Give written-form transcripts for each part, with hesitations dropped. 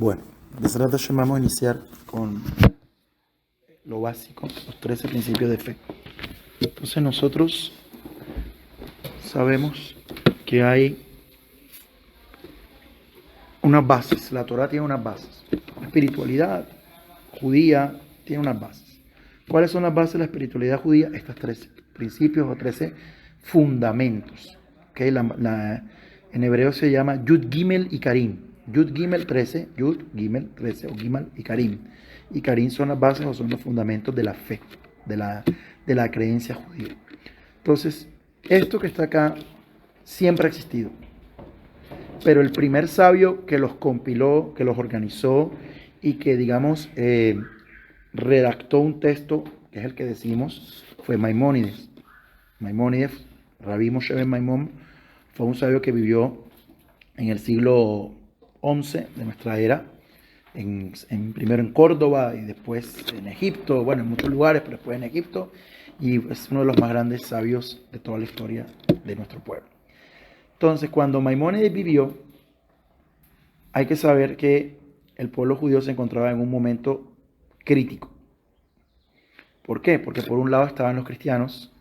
Bueno, Besrat Hashem vamos a iniciar con lo básico, los 13 principios de fe. Entonces nosotros sabemos que hay unas bases, la Torah tiene unas bases, la espiritualidad judía tiene unas bases. ¿Cuáles son las bases de la espiritualidad judía? Estas 13 principios o 13 fundamentos. ¿Okay? En hebreo se llama Yud Gimel y Karim. Yud Gimel 13, Yud Gimel 13 o Gimel y Karim. Y Karim son las bases o son los fundamentos de la fe, de la creencia judía. Entonces, esto que está acá siempre ha existido. Pero el primer sabio que los compiló, que los organizó y que, digamos, redactó un texto, que es el que decimos, fue Maimónides. Maimónides, Rabí Moshe ben Maimón, fue un sabio que vivió en el siglo XI de nuestra era, primero en Córdoba y después en Egipto, bueno, en muchos lugares, pero después en Egipto, y es uno de los más grandes sabios de toda la historia de nuestro pueblo. Entonces, cuando Maimónides vivió, hay que saber que el pueblo judío se encontraba en un momento crítico. ¿Por qué? Porque por un lado estaban los cristianos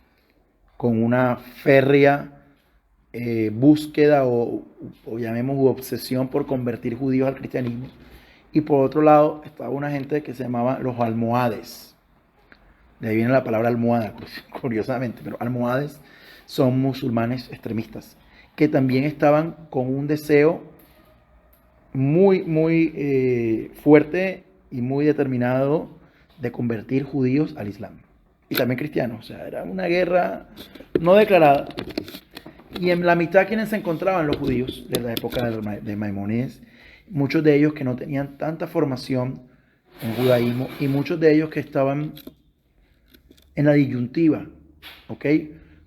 con una férrea búsqueda o llamemos obsesión por convertir judíos al cristianismo. Y por otro lado estaba una gente que se llamaba los almohades. De ahí viene la palabra almohada, curiosamente, pero almohades son musulmanes extremistas que también estaban con un deseo muy fuerte y muy determinado de convertir judíos al Islam. Y también cristianos, o sea, era una guerra no declarada. Y en la mitad, ¿quiénes se encontraban? Los judíos de la época de Maimónides, muchos de ellos que no tenían tanta formación en judaísmo y muchos de ellos que estaban en la disyuntiva, ¿ok?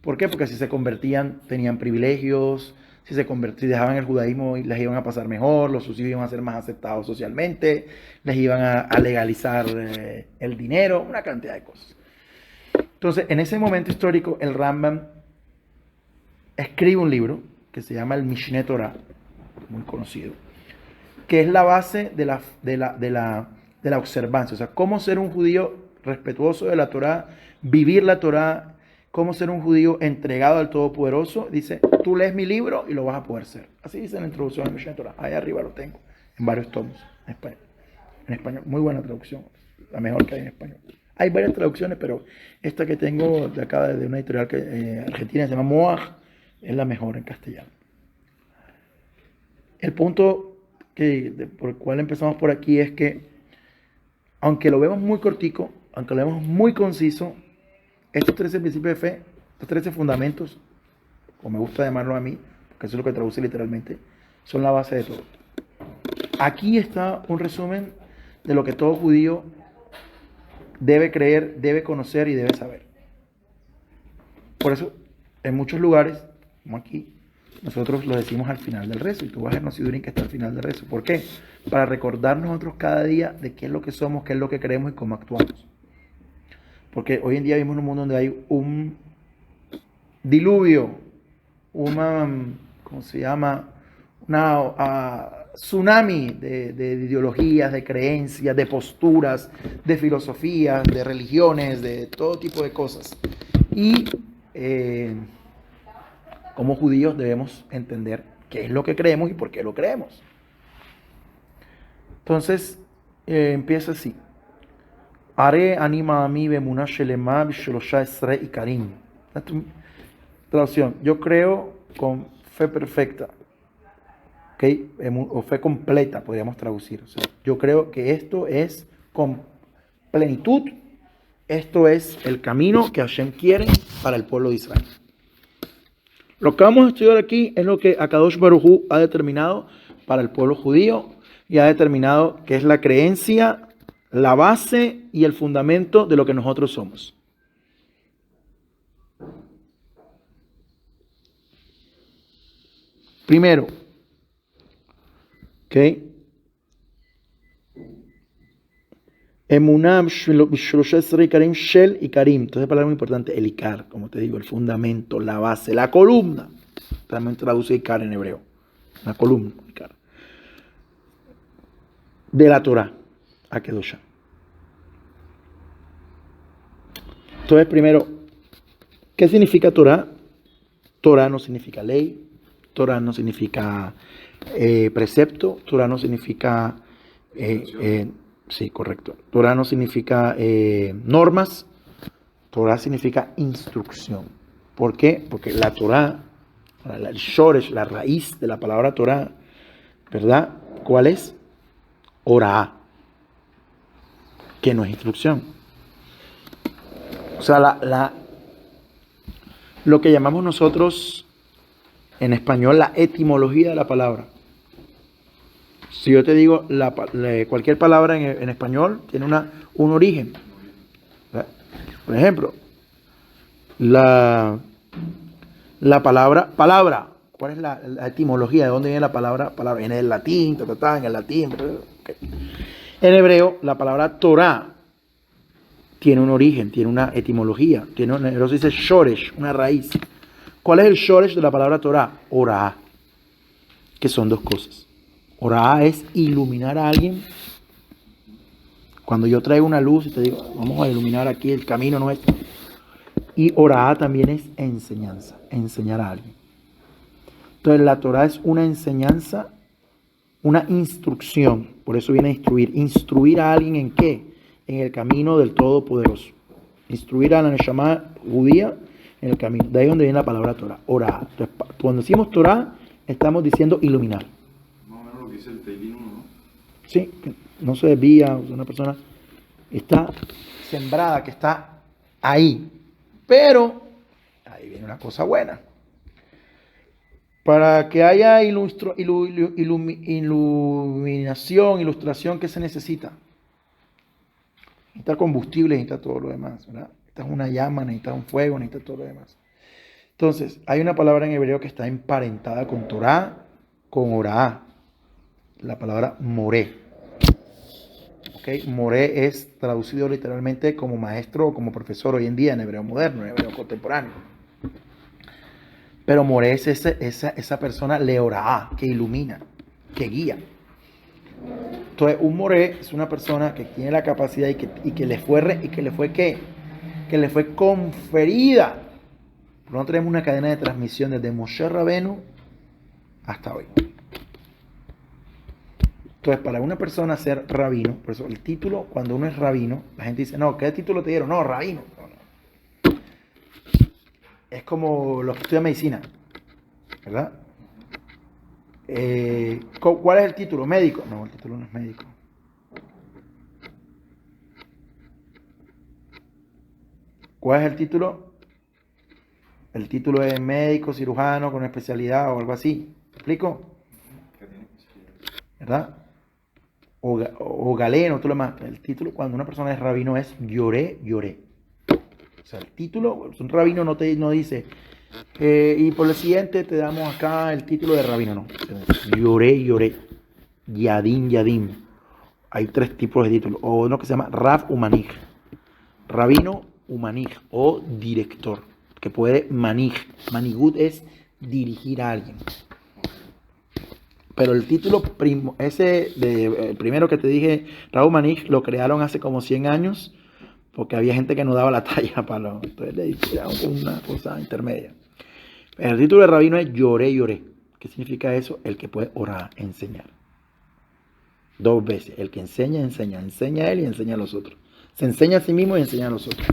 ¿Por qué? Porque si se convertían tenían privilegios, si dejaban el judaísmo les iban a pasar mejor, los sus hijos iban a ser más aceptados socialmente, les iban a legalizar el dinero, una cantidad de cosas. Entonces, en ese momento histórico, el Rambam escribe un libro que se llama el Mishneh Torah, muy conocido, que es la base de la observancia, o sea, cómo ser un judío respetuoso de la Torah, vivir la Torah, cómo ser un judío entregado al Todopoderoso. Dice, tú lees mi libro y lo vas a poder ser. Así dice en la introducción al Mishneh Torah. Ahí arriba lo tengo, en varios tomos, en español. Muy buena traducción, la mejor que hay en español. Hay varias traducciones, pero esta que tengo de acá, de una editorial argentina, se llama Moaj, es la mejor en castellano. El punto por el cual empezamos por aquí es que, aunque lo vemos muy cortico, aunque lo vemos muy conciso, estos 13 principios de fe, estos 13 fundamentos, como me gusta llamarlo a mí, porque eso es lo que traduce literalmente, son la base de todo. Aquí está un resumen de lo que todo judío debe creer, debe conocer y debe saber. Por eso, en muchos lugares, como aquí, nosotros lo decimos al final del rezo, y tú vas a ver Sidurim que está al final del rezo. ¿Por qué? Para recordarnos nosotros cada día de qué es lo que somos, qué es lo que creemos y cómo actuamos. Porque hoy en día vivimos en un mundo donde hay un diluvio, ¿cómo se llama? Una tsunami de ideologías, de creencias, de posturas, de filosofías, de religiones, de todo tipo de cosas. Y como judíos debemos entender qué es lo que creemos y por qué lo creemos. Entonces, empieza así. Are anima a mí bemuna shelema bishelosha esre y karim. Traducción. Yo creo con fe perfecta. ¿Okay? O fe completa, podríamos traducir. O sea, yo creo que esto es con plenitud. Esto es el camino que Hashem quiere para el pueblo de Israel. Lo que vamos a estudiar aquí es lo que Akadosh Baruj Hu ha determinado para el pueblo judío y ha determinado que es la creencia, la base y el fundamento de lo que nosotros somos. Primero, ¿ok? Emunah Karim Shel y Karim. Entonces, palabra muy importante, el Ikar, como te digo, el fundamento, la base, la columna. También traduce Ikar en hebreo. La columna, Ikar. de la Torah, a Kedoshá. Entonces, primero, ¿qué significa Torah? Torah no significa ley, Torah no significa precepto, Torah no significa, sí, correcto, Torah no significa normas, Torah significa instrucción. ¿Por qué? Porque la Torah, el shoresh, la raíz de la palabra Torah, ¿verdad? ¿Cuál es? Orá, que no es instrucción. O sea, lo que llamamos nosotros en español la etimología de la palabra. Si yo te digo cualquier palabra en español tiene un origen. ¿Verdad? Por ejemplo, la palabra. ¿Cuál es la etimología? ¿De dónde viene la palabra? Viene del latín, en el latín. Okay. En hebreo, la palabra Torah tiene un origen, tiene una etimología. En hebreo se dice shoresh, una raíz. ¿Cuál es el shoresh de la palabra Torah? Orá, que son dos cosas. Orá es iluminar a alguien. Cuando yo traigo una luz y te digo, vamos a iluminar aquí el camino nuestro. Y orá también es enseñanza, enseñar a alguien. Entonces la Torah es una enseñanza, una instrucción. Por eso viene a instruir. ¿Instruir a alguien en qué? En el camino del Todopoderoso. Instruir a la Neshama judía en el camino. De ahí es donde viene la palabra Torah. Orá. Entonces, cuando decimos Torah, estamos diciendo iluminar. Más o menos lo que dice el Teilín 1, ¿no? Sí, que no se desvía, una persona está sembrada, que está ahí. Pero ahí viene una cosa buena. Para que haya iluminación, ilustración, ¿qué se necesita? Necesita combustible, necesita todo lo demás, ¿verdad? Necesitas una llama, necesitas un fuego, necesitas todo lo demás. Entonces, hay una palabra en hebreo que está emparentada con Torah, con Orá. La palabra moré. ¿Okay? Moré es traducido literalmente como maestro o como profesor hoy en día en hebreo moderno, en hebreo contemporáneo. Pero moré es esa persona leorá, que ilumina, que guía. Entonces, un moré es una persona que tiene la capacidad y que le fue ¿qué? Que le fue conferida. Nosotros tenemos una cadena de transmisión desde Moshe Rabenu hasta hoy. Entonces, para una persona ser rabino, por eso el título, cuando uno es rabino, la gente dice, no, ¿qué título te dieron? No, rabino. No. Es como los que estudian medicina, ¿verdad? ¿Cuál es el título? ¿Médico? No, el título no es médico. ¿Cuál es el título? El título es médico, cirujano, con especialidad o algo así. ¿Me explico? ¿Verdad? O galeno, todo lo demás. El título, cuando una persona es rabino, es lloré. O sea, el título, un rabino no dice, y por lo siguiente te damos acá el título de rabino, no. Lloré. Yadim. Hay tres tipos de títulos. O uno que se llama Rav Umanij. Rabino Umanij o director, que puede manij. Manigut es dirigir a alguien. Pero el título, el primero que te dije, Rav Umanij, lo crearon hace como 100 años. Porque había gente que no daba la talla para entonces le hicieron una cosa intermedia. El título de rabino es lloré. ¿Qué significa eso? El que puede orar, enseñar. 2 veces. El que enseña a él y enseña a los otros. Se enseña a sí mismo y enseña a los otros.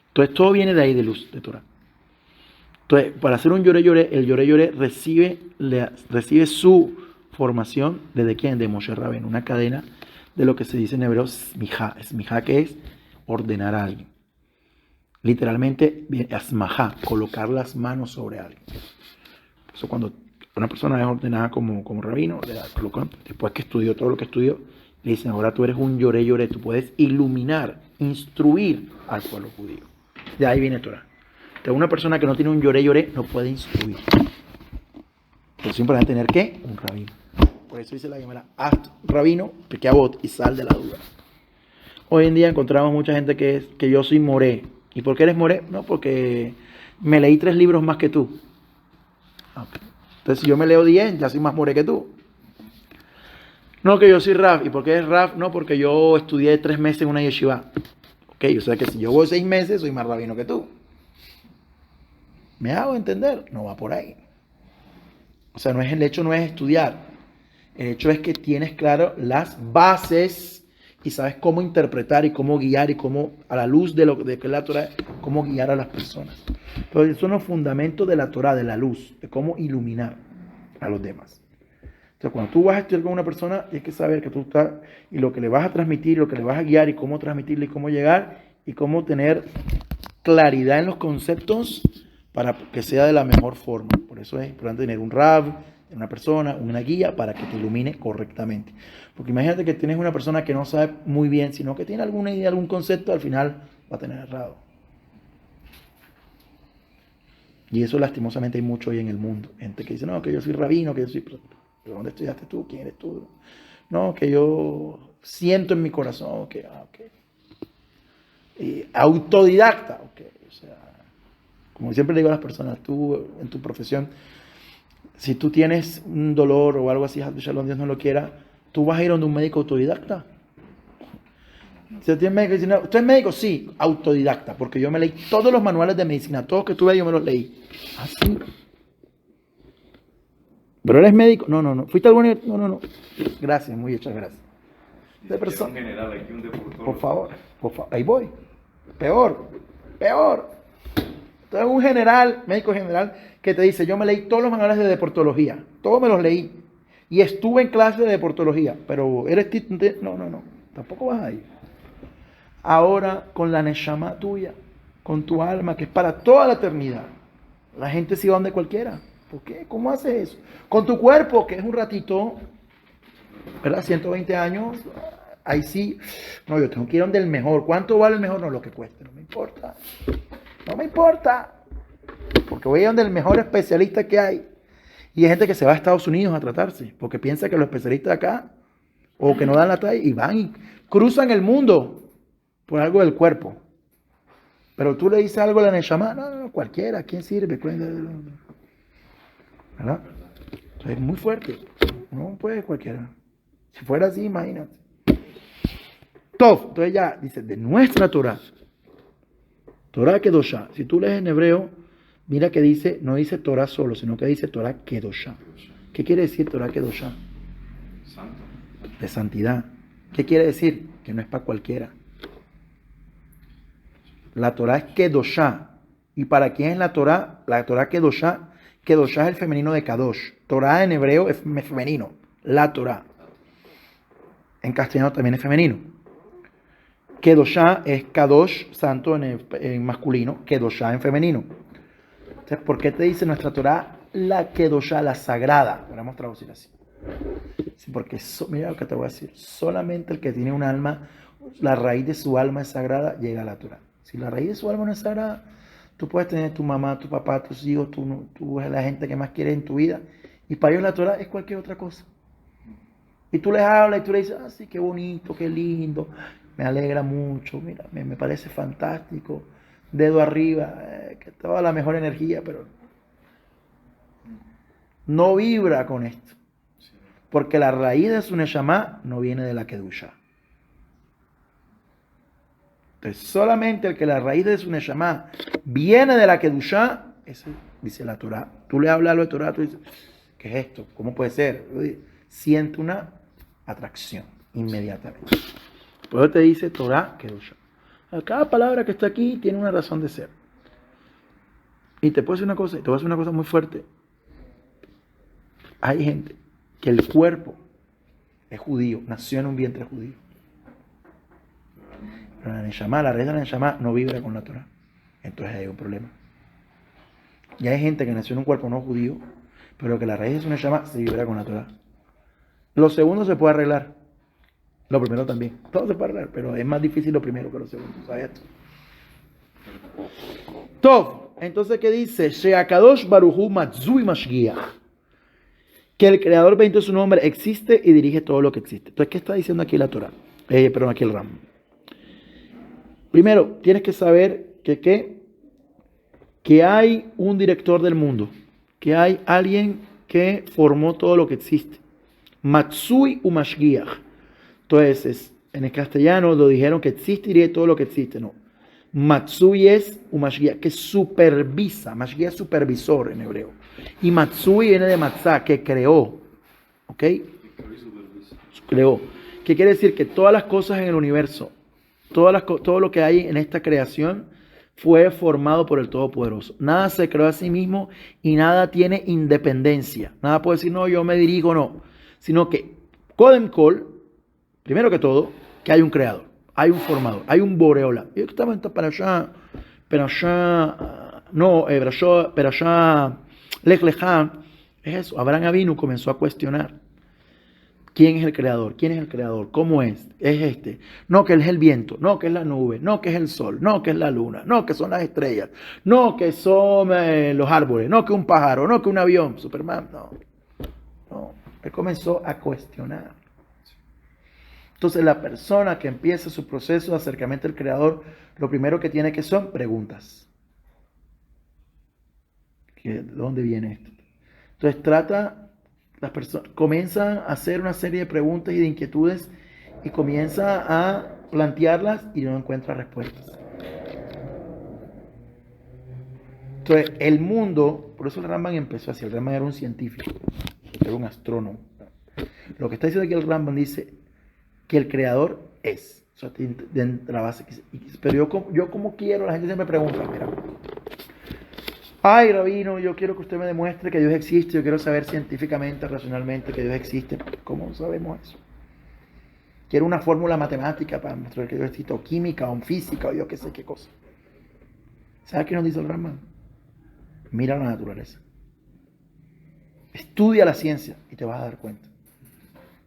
Entonces todo viene de ahí, de luz, de Torah. Entonces, para hacer un lloré, el lloré recibe su formación desde quién? De Moshe Rabbeinu, una cadena de lo que se dice en hebreo smijá. Smijá, que es ordenar a alguien. Literalmente, asmajá, colocar las manos sobre alguien. Por eso cuando una persona es ordenada como rabino, después que estudió todo lo que estudió, le dicen, ahora tú eres un lloré, tú puedes iluminar, instruir al pueblo judío. De ahí viene Torah. Entonces, una persona que no tiene un lloré no puede instruir. Pero siempre va a tener ¿qué? Un rabino. Por eso dice la Gemara, haz rabino, pequeabot, y sal de la duda. Hoy en día encontramos mucha gente que yo soy moré. ¿Y por qué eres moré? No, porque me leí 3 libros más que tú. Okay. Entonces, si yo me leo 10, ya soy más moré que tú. No, que yo soy Raf. ¿Y por qué es Raf? No, porque yo estudié 3 meses en una yeshiva. Ok, o sea que si yo voy 6 meses, soy más rabino que tú. ¿Me hago entender? No va por ahí. O sea, el hecho no es estudiar. El hecho es que tienes claro las bases y sabes cómo interpretar y cómo guiar y cómo, a la luz de lo de que es la Torah, cómo guiar a las personas. Entonces, son los fundamentos de la Torah, de la luz, de cómo iluminar a los demás. Entonces, cuando tú vas a estudiar con una persona, tienes que saber que tú estás y lo que le vas a transmitir, lo que le vas a guiar y cómo transmitirle y cómo llegar y cómo tener claridad en los conceptos para que sea de la mejor forma. Por eso es importante tener un rab, una persona, una guía para que te ilumine correctamente. Porque imagínate que tienes una persona que no sabe muy bien, sino que tiene alguna idea, algún concepto, al final va a tener errado. Y eso lastimosamente hay mucho hoy en el mundo. Gente que dice, no, que yo soy rabino, que yo soy... ¿Pero dónde estudiaste tú? ¿Quién eres tú? No, que yo siento en mi corazón que... autodidacta, ok. O sea, como siempre le digo a las personas, tú en tu profesión, si tú tienes un dolor o algo así, Shalom, Dios no lo quiera, tú vas a ir donde un médico autodidacta. Si tienes médico, dice, no, ¿usted es médico? Sí, autodidacta, porque yo me leí todos los manuales de medicina, todos que tuve yo me los leí. Ah, sí. ¿Pero eres médico? No. ¿Fuiste a alguna? No. Gracias, muchas gracias. De persona. Un general, aquí un deportólogo. Por favor, ahí voy. Peor. Entonces un general, médico general, que te dice, yo me leí todos los manuales de deportología, todos me los leí, y estuve en clase de deportología, pero eres... No, tampoco vas a ir. Ahora, con la neshama tuya, con tu alma, que es para toda la eternidad, la gente se va donde cualquiera. ¿Por qué? ¿Cómo haces eso? Con tu cuerpo, que es un ratito, ¿verdad? 120 años, ahí sí, no, yo tengo que ir donde el mejor. ¿Cuánto vale el mejor? No, lo que cueste, no me importa. Porque voy a ir donde el mejor especialista que hay. Y hay gente que se va a Estados Unidos a tratarse, porque piensa que los especialistas de acá, o que no dan la talla, y van y cruzan el mundo por algo del cuerpo. Pero tú le dices algo a la neshama, no, cualquiera, ¿quién sirve? ¿Verdad? Entonces es muy fuerte. No puede cualquiera. Si fuera así, imagínate. Tov, entonces ya dice, de nuestra Torah. Torah Kedoshá. Si tú lees en hebreo, mira que dice, no dice Torah solo, sino que dice Torah Kedoshá. ¿Qué quiere decir Torah Kedoshá? Santo. De santidad. ¿Qué quiere decir? Que no es para cualquiera. La Torah es Kedoshá. ¿Y para quién es la Torah? La Torah Kedoshá. Kedoshá es el femenino de Kadosh. Torah en hebreo es femenino. La Torah. En castellano también es femenino. Kedoshá es Kadosh, santo en masculino. Kedoshá en femenino. Entonces, ¿por qué te dice nuestra Torah la Kedoshá, la sagrada? Podemos traducir así. Sí, porque mira lo que te voy a decir. Solamente el que tiene un alma, la raíz de su alma es sagrada, llega a la Torah. Si la raíz de su alma no es sagrada, tú puedes tener tu mamá, tu papá, tus hijos, tú eres la gente que más quieres en tu vida. Y para ellos la Torah es cualquier otra cosa. Y tú les hablas y tú les dices, sí, qué bonito, qué lindo, me alegra mucho, mira, me parece fantástico, dedo arriba, que toda la mejor energía, pero no vibra con esto. Porque la raíz de su neshama no viene de la Kedushá. Entonces, solamente el que la raíz de su neshama viene de la Kedushá, ese dice la Torah. Tú le hablas algo de Torah, tú dices, ¿qué es esto? ¿Cómo puede ser? Siente una atracción inmediatamente. Por eso te dice Torah Kedushá. Cada palabra que está aquí tiene una razón de ser. Y te puedo decir una cosa, te voy a decir una cosa muy fuerte. Hay gente que el cuerpo es judío, nació en un vientre judío. Pero la neshama, la raíz de la neshama no vibra con la Torah. Entonces hay un problema. Y hay gente que nació en un cuerpo no judío, pero que la raíz de su neshama se vibra con la Torah. Lo segundo se puede arreglar. Lo primero también. Todo se puede arreglar, pero es más difícil lo primero que lo segundo. ¿Sabes esto? Tov. Entonces, ¿qué dice? Sheakadosh Baruchu Matzui Mashgiach. Que el Creador bendito su nombre existe y dirige todo lo que existe. Entonces, ¿qué está diciendo aquí la Torah? Aquí el Ram. Primero, tienes que saber que hay un director del mundo, que hay alguien que formó todo lo que existe. Matsui u Mashgiach. Entonces, en el castellano lo dijeron que existiría todo lo que existe, no. Matsui es un Mashgiach que supervisa, Mashgiach es supervisor en hebreo. Y Matsui viene de Matzah, que creó. ¿Ok? Creó. ¿Qué quiere decir? Que todas las cosas en el universo, todo lo que hay en esta creación, fue formado por el Todopoderoso. Nada se creó a sí mismo y nada tiene independencia. Nada puede decir, no, yo me dirijo, no. Sino que, Kodem Kol, primero que todo, que hay un creador, hay un formador, hay un boreola. Y estamos para allá, Lech Lechá, es eso. Abraham Avinu comenzó a cuestionar. ¿Quién es el creador? ¿Quién es el creador? ¿Cómo es? Es este. No, que es el viento. No, que es la nube. No, que es el sol. No, que es la luna. No, que son las estrellas. No, que son los árboles. No, que un pájaro. No, que un avión. Superman. No. Él comenzó a cuestionar. Entonces, la persona que empieza su proceso de acercamiento al creador, lo primero que tiene que son preguntas. ¿De dónde viene esto? Entonces, las personas comienzan a hacer una serie de preguntas y de inquietudes y comienza a plantearlas y no encuentra respuestas. Entonces, el mundo, por eso el Rambam empezó así. El Rambam era un científico, era un astrónomo. Lo que está diciendo aquí el Rambam dice que el creador es. O sea, de la base. Pero yo como quiero, la gente siempre pregunta, mira. Ay, rabino, yo quiero que usted me demuestre que Dios existe, yo quiero saber científicamente, racionalmente que Dios existe. ¿Cómo sabemos eso? Quiero una fórmula matemática para mostrar que Dios existe, o química, o física, o yo qué sé qué cosa. ¿Sabes qué nos dice el Rambam? Mira la naturaleza. Estudia la ciencia y te vas a dar cuenta.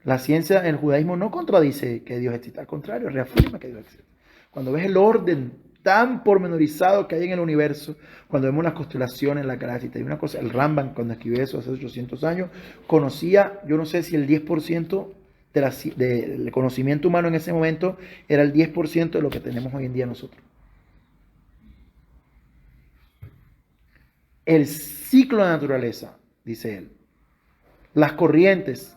La ciencia en el judaísmo no contradice que Dios existe, al contrario, reafirma que Dios existe. Cuando ves el orden tan pormenorizado que hay en el universo, cuando vemos las constelaciones, la galaxia, y una cosa, el Rambam, cuando escribió eso hace 800 años, conocía, yo no sé si el 10% del conocimiento humano en ese momento era el 10% de lo que tenemos hoy en día nosotros. El ciclo de la naturaleza, dice él, las corrientes,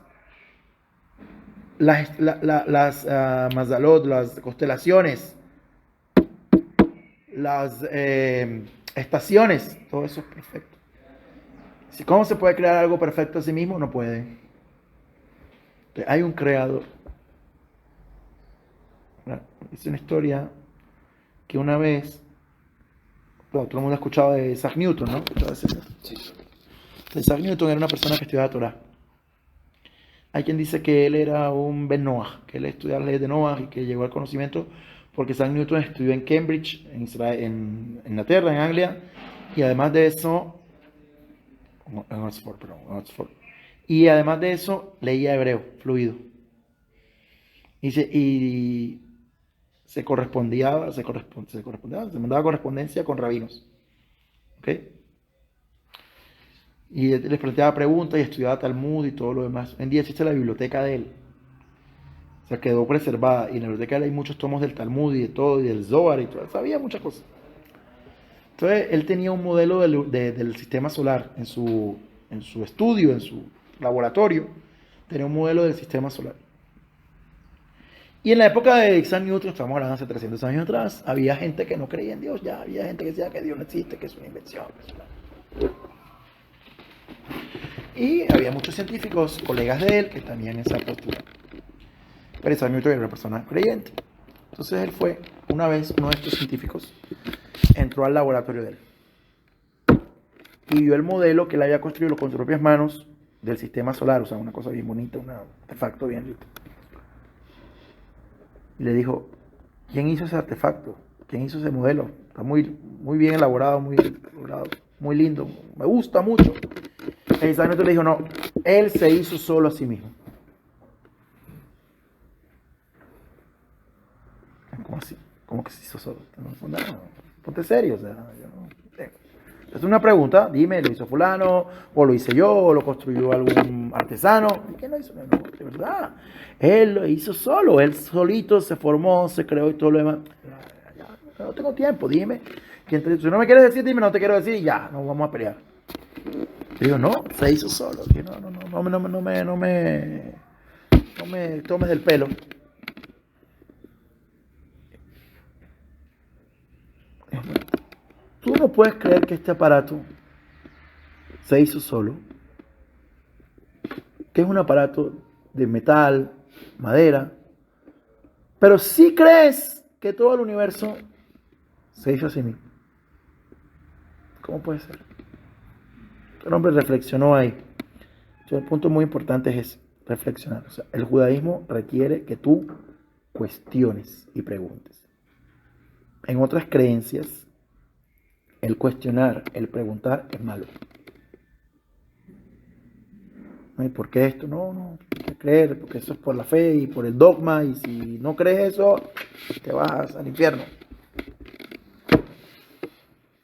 las mazalot, las constelaciones, las estaciones, todo eso es perfecto. ¿Cómo se puede crear algo perfecto a sí mismo? No puede. Entonces, hay un creador. Es una historia que una vez, todo el mundo ha escuchado de Isaac Newton, ¿no? Sí. Isaac Newton era una persona que estudiaba Torah. Hay quien dice que él era un Ben Noah, que él estudiaba las leyes de Noah y que llegó al conocimiento porque Isaac Newton estudió en Cambridge, en Israel, en Inglaterra, en Anglia, y además de eso, en Oxford. Y además de eso, leía hebreo, fluido. Y se mandaba correspondencia con rabinos. ¿Ok? Y les planteaba preguntas y estudiaba Talmud y todo lo demás. Hoy en día existe la biblioteca de él. O sea, quedó preservada. Y en la biblioteca hay muchos tomos del Talmud y de todo, y del Zohar y todo. Sabía muchas cosas. Entonces, él tenía un modelo del sistema solar en su estudio, en su laboratorio. Tenía un modelo del sistema solar. Y en la época de Isaac Newton, estamos hablando hace 300 años atrás, había gente que no creía en Dios. Ya había gente que decía que Dios no existe, que es una invención. Y había muchos científicos, colegas de él, que tenían esa postura. Pero Isaac Newton era una persona creyente. Entonces él fue, una vez, uno de estos científicos, entró al laboratorio de él. Y vio el modelo que él había construido con sus propias manos del sistema solar. O sea, una cosa bien bonita, un artefacto bien rico. Y le dijo, ¿quién hizo ese artefacto? ¿Quién hizo ese modelo? Está muy, muy bien elaborado, muy lindo. Me gusta mucho. Y Isaac Newton le dijo, no, él se hizo solo a sí mismo. ¿Cómo así? ¿Cómo que se hizo solo? No, ponte serio, o sea, yo no. Es una pregunta, dime, ¿lo hizo fulano? ¿O lo hice yo? ¿O lo construyó algún artesano? ¿Qué lo hizo? No, de verdad. Él lo hizo solo, él solito se formó, se creó y todo lo demás. Ya, no tengo tiempo, dime. Si no me quieres decir, dime, no te quiero decir y ya, nos vamos a pelear. Digo, no, se hizo solo. Digo, no no me tomes del pelo. Tú no puedes creer que este aparato se hizo solo, que es un aparato de metal, madera, pero sí crees que todo el universo se hizo a sí mismo. ¿Cómo puede ser? El hombre reflexionó ahí. Entonces, el punto muy importante es ese, reflexionar. O sea, el judaísmo requiere que tú cuestiones y preguntes. En otras creencias, el cuestionar, el preguntar es malo. ¿No? ¿Y por qué esto? No, hay que creer, porque eso es por la fe y por el dogma, y si no crees eso, te vas al infierno.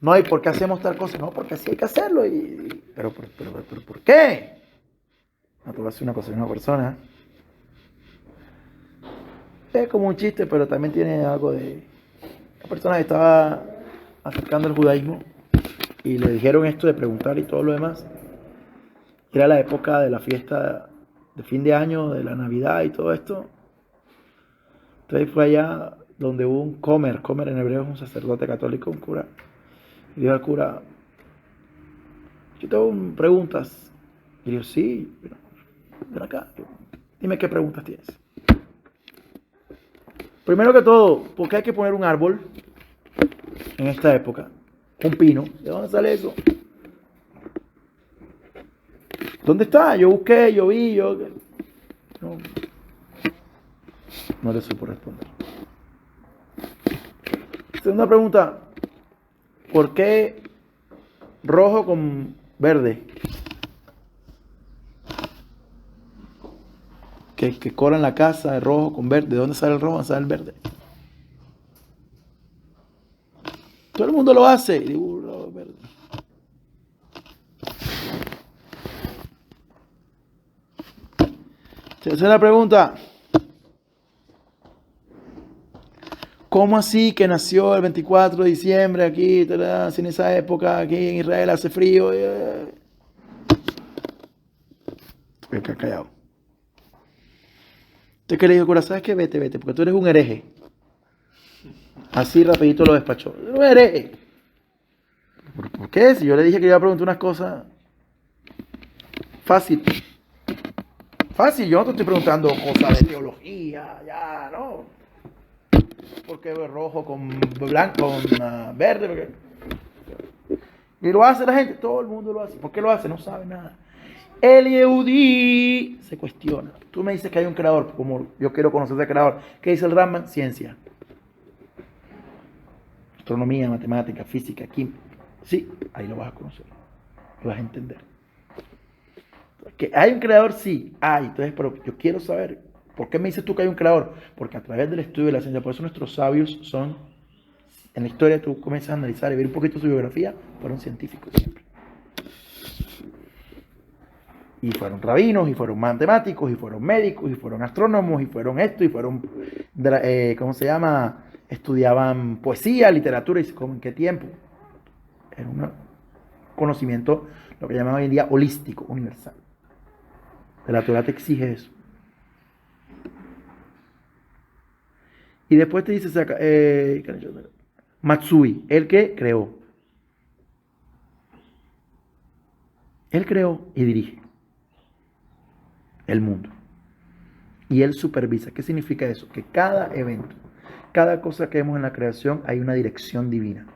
No hay por qué hacemos tal cosa, no, porque así hay que hacerlo. Pero ¿por qué? No, te voy a decir una cosa, una persona. Es como un chiste, pero también tiene algo de... La persona que estaba acercando al judaísmo y le dijeron esto de preguntar y todo lo demás. Era la época de la fiesta de fin de año, de la Navidad y todo esto. Entonces fue allá donde hubo un comer en hebreo es un sacerdote católico, un cura. Y dijo al cura, yo tengo preguntas. Y dijo, sí, ven acá, dime qué preguntas tienes. Primero que todo, ¿por qué hay que poner un árbol en esta época? Un pino. ¿De dónde sale eso? ¿Dónde está? Yo busqué, yo vi, no le supo responder. Segunda pregunta, ¿por qué rojo con verde? Que colan la casa de rojo con verde. ¿De dónde sale el rojo? ¿Dónde sale el verde? Todo el mundo lo hace. Y digo, rojo, verde. Tercera pregunta. ¿Cómo así que nació el 24 de diciembre aquí, en esa época, aquí en Israel hace frío? Me quedé callado. Entonces que le dijo, cura, ¿sabes qué? Vete, porque tú eres un hereje. Así rapidito lo despachó. Eres un hereje. ¿Por qué? Si yo le dije que iba a preguntar unas cosas fácil. Fácil, yo no te estoy preguntando cosas de teología, ya, ¿no? Porque rojo con blanco, con verde. Porque... Y lo hace la gente, todo el mundo lo hace. ¿Por qué lo hace? No sabe nada. El Yehudí se cuestiona. Tú me dices que hay un creador, como yo quiero conocer al creador. ¿Qué dice el Rambam? Ciencia. Astronomía, matemática, física, química. Sí, ahí lo vas a conocer. Lo vas a entender. ¿Que hay un creador? Sí, hay. Entonces, pero yo quiero saber, ¿por qué me dices tú que hay un creador? Porque a través del estudio de la ciencia, por eso nuestros sabios son, en la historia tú comienzas a analizar y ver un poquito su biografía, fueron científicos siempre. Y fueron rabinos, y fueron matemáticos, y fueron médicos, y fueron astrónomos, y fueron esto, y fueron, ¿cómo se llama? Estudiaban poesía, literatura, y ¿en qué tiempo? Era un conocimiento, lo que llaman hoy en día holístico, universal. La Torah te exige eso. Y después te dice Matsui, el que creó. Él creó y dirige el mundo. Y él supervisa. ¿Qué significa eso? Que cada evento, cada cosa que vemos en la creación, hay una dirección divina.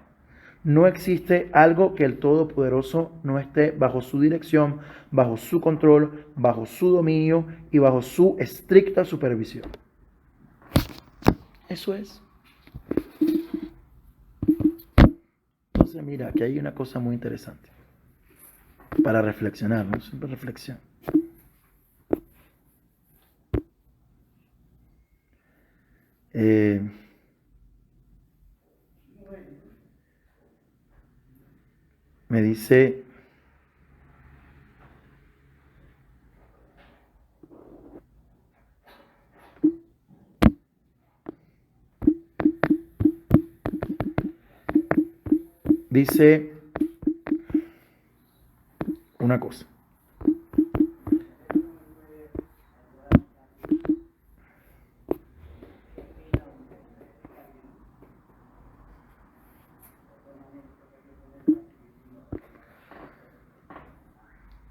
No existe algo que el Todopoderoso no esté bajo su dirección, bajo su control, bajo su dominio y bajo su estricta supervisión. Eso es. Entonces, mira, aquí hay una cosa muy interesante para reflexionar, ¿no? Siempre reflexión. Me dice una cosa.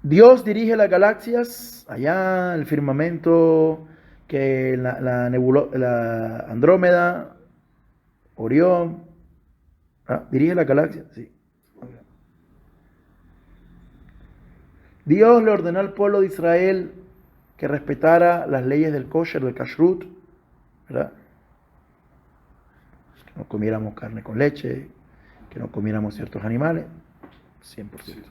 Dios dirige las galaxias, allá el firmamento, que la Andrómeda, Orión, dirige las galaxias, sí. Dios le ordenó al pueblo de Israel que respetara las leyes del kosher, del kashrut, ¿verdad? Que no comiéramos carne con leche, que no comiéramos ciertos animales, 100%. Sí,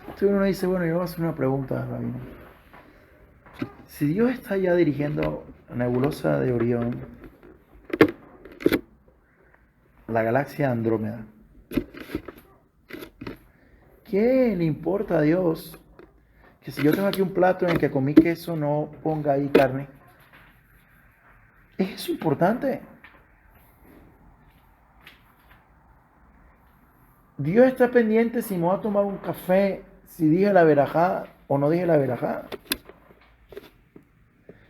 Entonces uno dice, bueno, yo voy a hacer una pregunta, Rabino. Si Dios está ya dirigiendo la nebulosa de Orión, la galaxia Andrómeda, ¿qué le importa a Dios que si yo tengo aquí un plato en el que comí queso no ponga ahí carne? ¿Es eso importante? Dios está pendiente si me voy a tomar un café, si dije la verajá o no dije la verajá.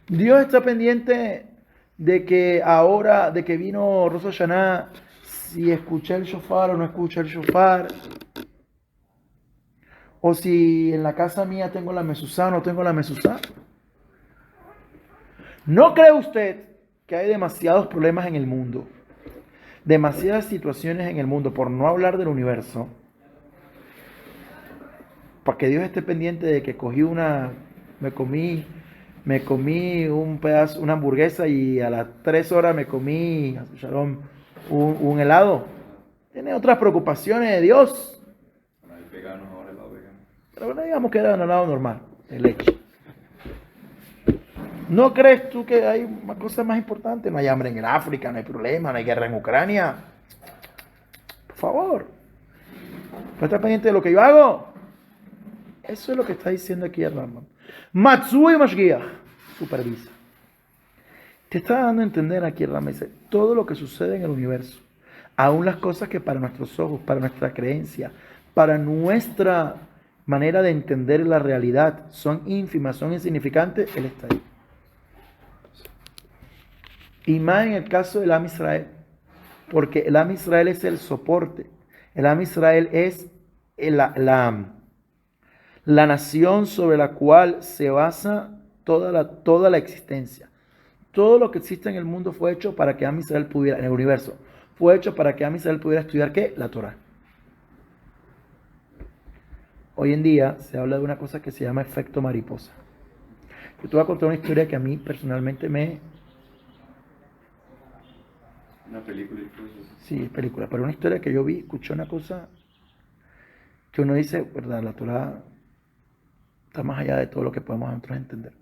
Dios está pendiente de que ahora, de que vino Rosh Hashanah, si escuché el shofar o no escuché el shofar. O si en la casa mía tengo la mezuzá o no tengo la mezuzá. ¿No cree usted que hay demasiados problemas en el mundo? Demasiadas situaciones en el mundo, por no hablar del universo, para que Dios esté pendiente de que me comí un pedazo, una hamburguesa y a las 3 horas me comí, shalom, un helado? Tiene otras preocupaciones de Dios. bueno, hay veganos ahora, el lado vegano. Pero bueno, digamos que era un helado normal, de leche. ¿No crees tú que hay una cosa más importante? No hay hambre en África, no hay problema, no hay guerra en Ucrania. Por favor, ¿no estás pendiente de lo que yo hago? Eso es lo que está diciendo aquí el Rambam. Matsui Mashgiach, supervisa. Te está dando a entender aquí el Rambam, dice, todo lo que sucede en el universo, aún las cosas que para nuestros ojos, para nuestra creencia, para nuestra manera de entender la realidad, son ínfimas, son insignificantes, Él está ahí. Y más en el caso del Am Israel, porque el Am Israel es el soporte, el Am Israel es la nación sobre la cual se basa toda la existencia. Todo lo que existe en el mundo fue hecho para que Am Israel pudiera, en el universo, fue hecho para que Am Israel pudiera estudiar ¿qué? La Torah. Hoy en día se habla de una cosa que se llama efecto mariposa. Yo te voy a contar una historia que a mí personalmente Una película incluso. Sí, película, pero una historia que yo vi, escuché una cosa que uno dice, verdad, la Torah está más allá de todo lo que podemos nosotros entender.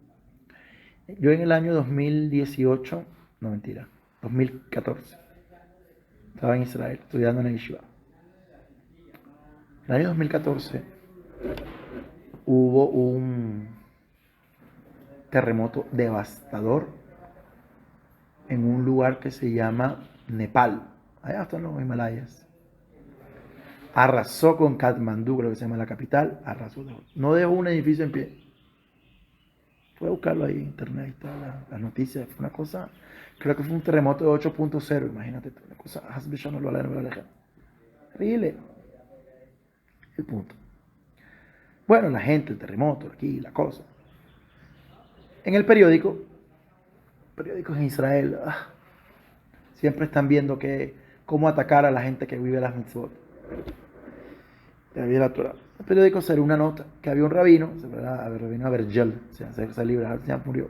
Yo en el año 2018, no mentira, 2014, estaba en Israel estudiando en el Yeshiva. En el año 2014 hubo un terremoto devastador en un lugar que se llama Nepal. Allá están los Himalayas. Arrasó con Katmandú, creo que se llama la capital. Arrasó. No dejó un edificio en pie. Fue a buscarlo ahí en internet, ahí está las noticias. Fue una cosa, creo que fue un terremoto de 8.0. Imagínate, una cosa. Terrible. El punto. Bueno, la gente, el terremoto, aquí, la cosa. En el periódicos en Israel, siempre están viendo cómo atacar a la gente que vive las mitzvot. Que vive la Torah. El periódico salió una nota que había un rabino, rabino Abergel, ese libro ya murió,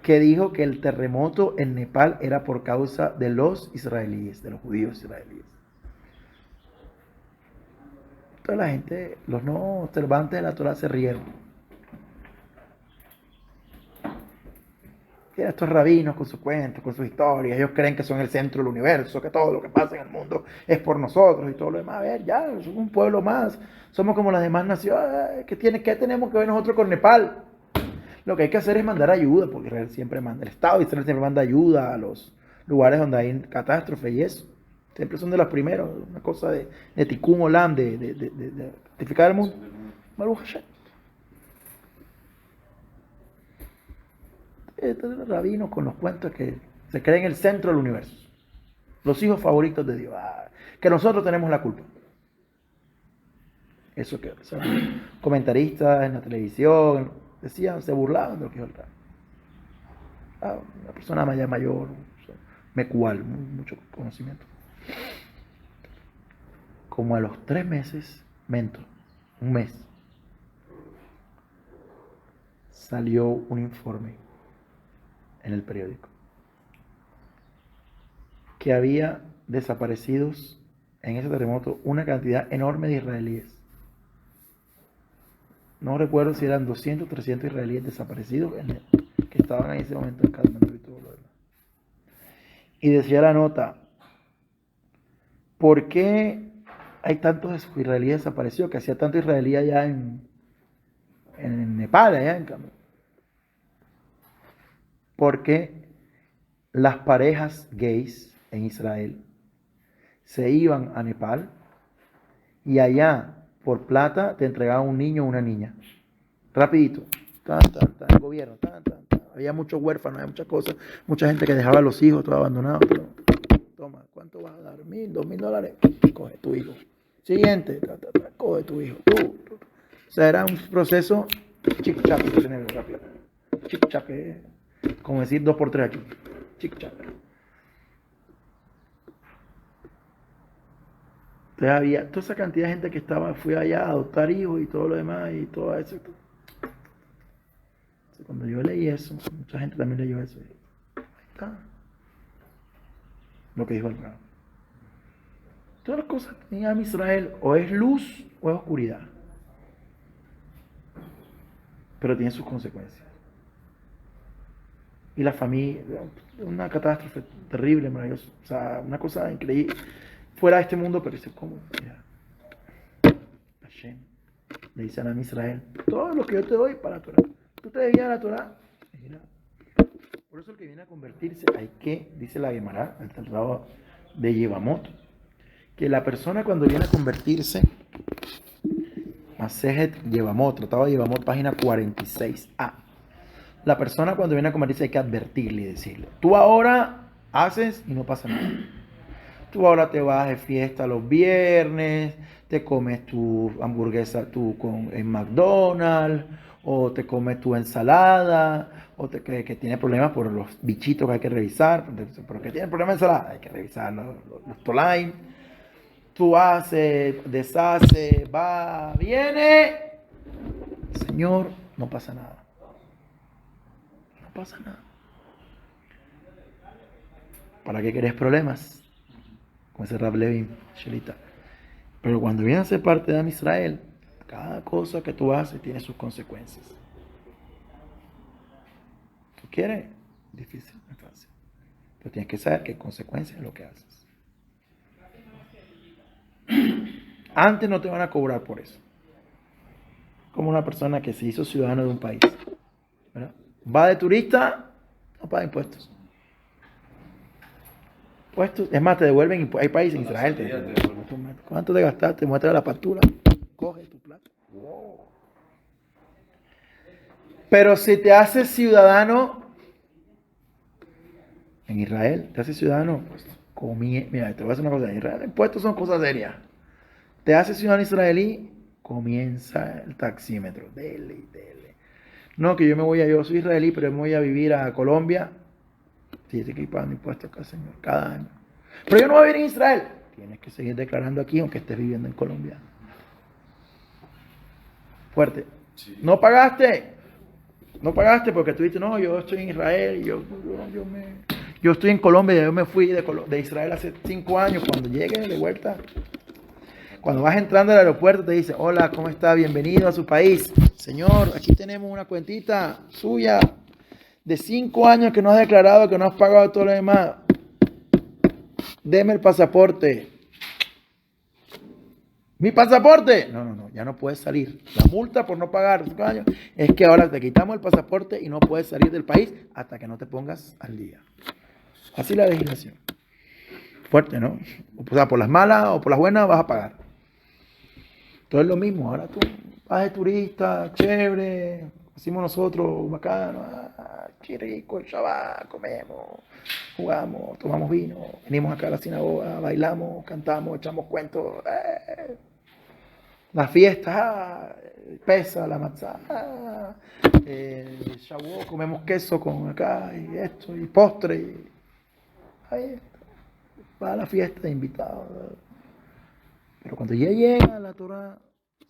que dijo que el terremoto en Nepal era por causa de los israelíes, de los judíos israelíes. Entonces la gente, los no observantes de la Torah se rieron. Estos rabinos con sus cuentos, con sus historias, ellos creen que son el centro del universo, que todo lo que pasa en el mundo es por nosotros y todo lo demás. A ver, ya, somos un pueblo más, somos como las demás naciones. ¿Qué tenemos que ver nosotros con Nepal? Lo que hay que hacer es mandar ayuda, porque Israel siempre manda, el Estado de Israel siempre manda ayuda a los lugares donde hay catástrofe y eso. Siempre son de los primeros, una cosa de Tikkun Olam, de rectificar el mundo. Baruch Hashem. Estos rabinos con los cuentos que se creen el centro del universo, los hijos favoritos de Dios, que nosotros tenemos la culpa. Eso que, o sea, comentaristas en la televisión decían, se burlaban de lo que dijo el Rab. Una persona mayor, mecual, mucho conocimiento. Como a los 3 meses, un mes, salió un informe en el periódico que había desaparecidos en ese terremoto una cantidad enorme de israelíes. No recuerdo si eran 200 o 300 israelíes desaparecidos que estaban en ese momento en Katmandú y todo lo demás. Y decía la nota, ¿por qué hay tantos israelíes desaparecidos? Que hacía tanto israelí allá en Nepal, allá en cambio. Porque las parejas gays en Israel se iban a Nepal y allá por plata te entregaban un niño o una niña. Rapidito. El gobierno. Había muchos huérfanos, había muchas cosas. Mucha gente que dejaba a los hijos todos abandonados. Pero, toma, ¿cuánto vas a dar? $1,000, $2,000. Coge tu hijo. Siguiente. Coge tu hijo. Tú. O sea, era un proceso chic-chac, rápido. Chic-chac, como decir 2x3 aquí. Chic-chac. Entonces había toda esa cantidad de gente que fui allá a adoptar hijos y todo lo demás y todo eso. Entonces, cuando yo leí eso, mucha gente también leyó eso. Ahí está. Lo que dijo el Rab. Todas las cosas en Am Israel o es luz o es oscuridad. Pero tiene sus consecuencias. Y la familia, una catástrofe terrible, maravillosa. O sea, una cosa increíble. Fuera de este mundo, pero dice, ¿cómo? Mira, Hashem le dice a Israel, todo lo que yo te doy para la Torah. Tú te debías a la Torah. Mira, por eso el que viene a convertirse, hay que, dice la Gemara, el tratado de Yevamot, que la persona cuando viene a convertirse, Masejet Yevamot, tratado de Yevamot, página 46a. La persona cuando viene a convertirse hay que advertirle y decirle, tú ahora haces y no pasa nada. Tú ahora te vas de fiesta los viernes, te comes tu hamburguesa en McDonald's, o te comes tu ensalada, o que tiene problemas por los bichitos que hay que revisar, pero que tiene problemas de ensalada, hay que revisar los tolaim. Tú haces, deshaces, va, viene, Señor, no pasa nada. No pasa nada. ¿Para qué querés problemas? Como ese Rab Levin, Shelita. Pero cuando viene a ser parte de Am Israel, cada cosa que tú haces tiene sus consecuencias. ¿Tú quieres? Difícil, no es fácil. Pero tienes que saber que hay consecuencias en lo que haces. Antes no te van a cobrar por eso. Como una persona que se hizo ciudadano de un país, ¿verdad? Va de turista, no paga impuestos. Es más, te devuelven impuestos. Hay países en Israel. ¿Cuánto te gastaste? Muestra la factura. Coge tu plata. Wow. Pero si te haces ciudadano en Israel, te haces ciudadano, pues mira, te voy a decir una cosa. En Israel, impuestos son cosas serias. Te haces ciudadano israelí, comienza el taxímetro. Dele. No, que yo soy israelí, pero me voy a vivir a Colombia. Tienes que ir pagando impuestos acá, señor, cada año. Pero yo no voy a vivir en Israel. Tienes que seguir declarando aquí, aunque estés viviendo en Colombia. Fuerte. Sí. No pagaste porque tú dices, no, yo estoy en Israel, yo estoy en Colombia, yo me fui de Israel hace 5 años. Cuando llegue de vuelta, cuando vas entrando al aeropuerto, te dice, hola, ¿cómo está? Bienvenido a su país. Señor, aquí tenemos una cuentita suya de 5 años que no has declarado, que no has pagado todo lo demás. Deme el pasaporte. ¿Mi pasaporte? No, ya no puedes salir. La multa por no pagar 5 años es que ahora te quitamos el pasaporte y no puedes salir del país hasta que no te pongas al día. Así la legislación. Fuerte, ¿no? O sea, por las malas o por las buenas vas a pagar. Todo es lo mismo. Ahora tú vas de turista, chévere, hacemos nosotros, bacano, qué rico el Shabbat, comemos, jugamos, tomamos vino, venimos acá a la sinagoga, bailamos, cantamos, echamos cuentos. La fiesta, pesa, la matzá, Shavuot, comemos queso con acá y esto, y postre. Ahí está. Va a la fiesta de invitados. Pero cuando ya llega la Torah,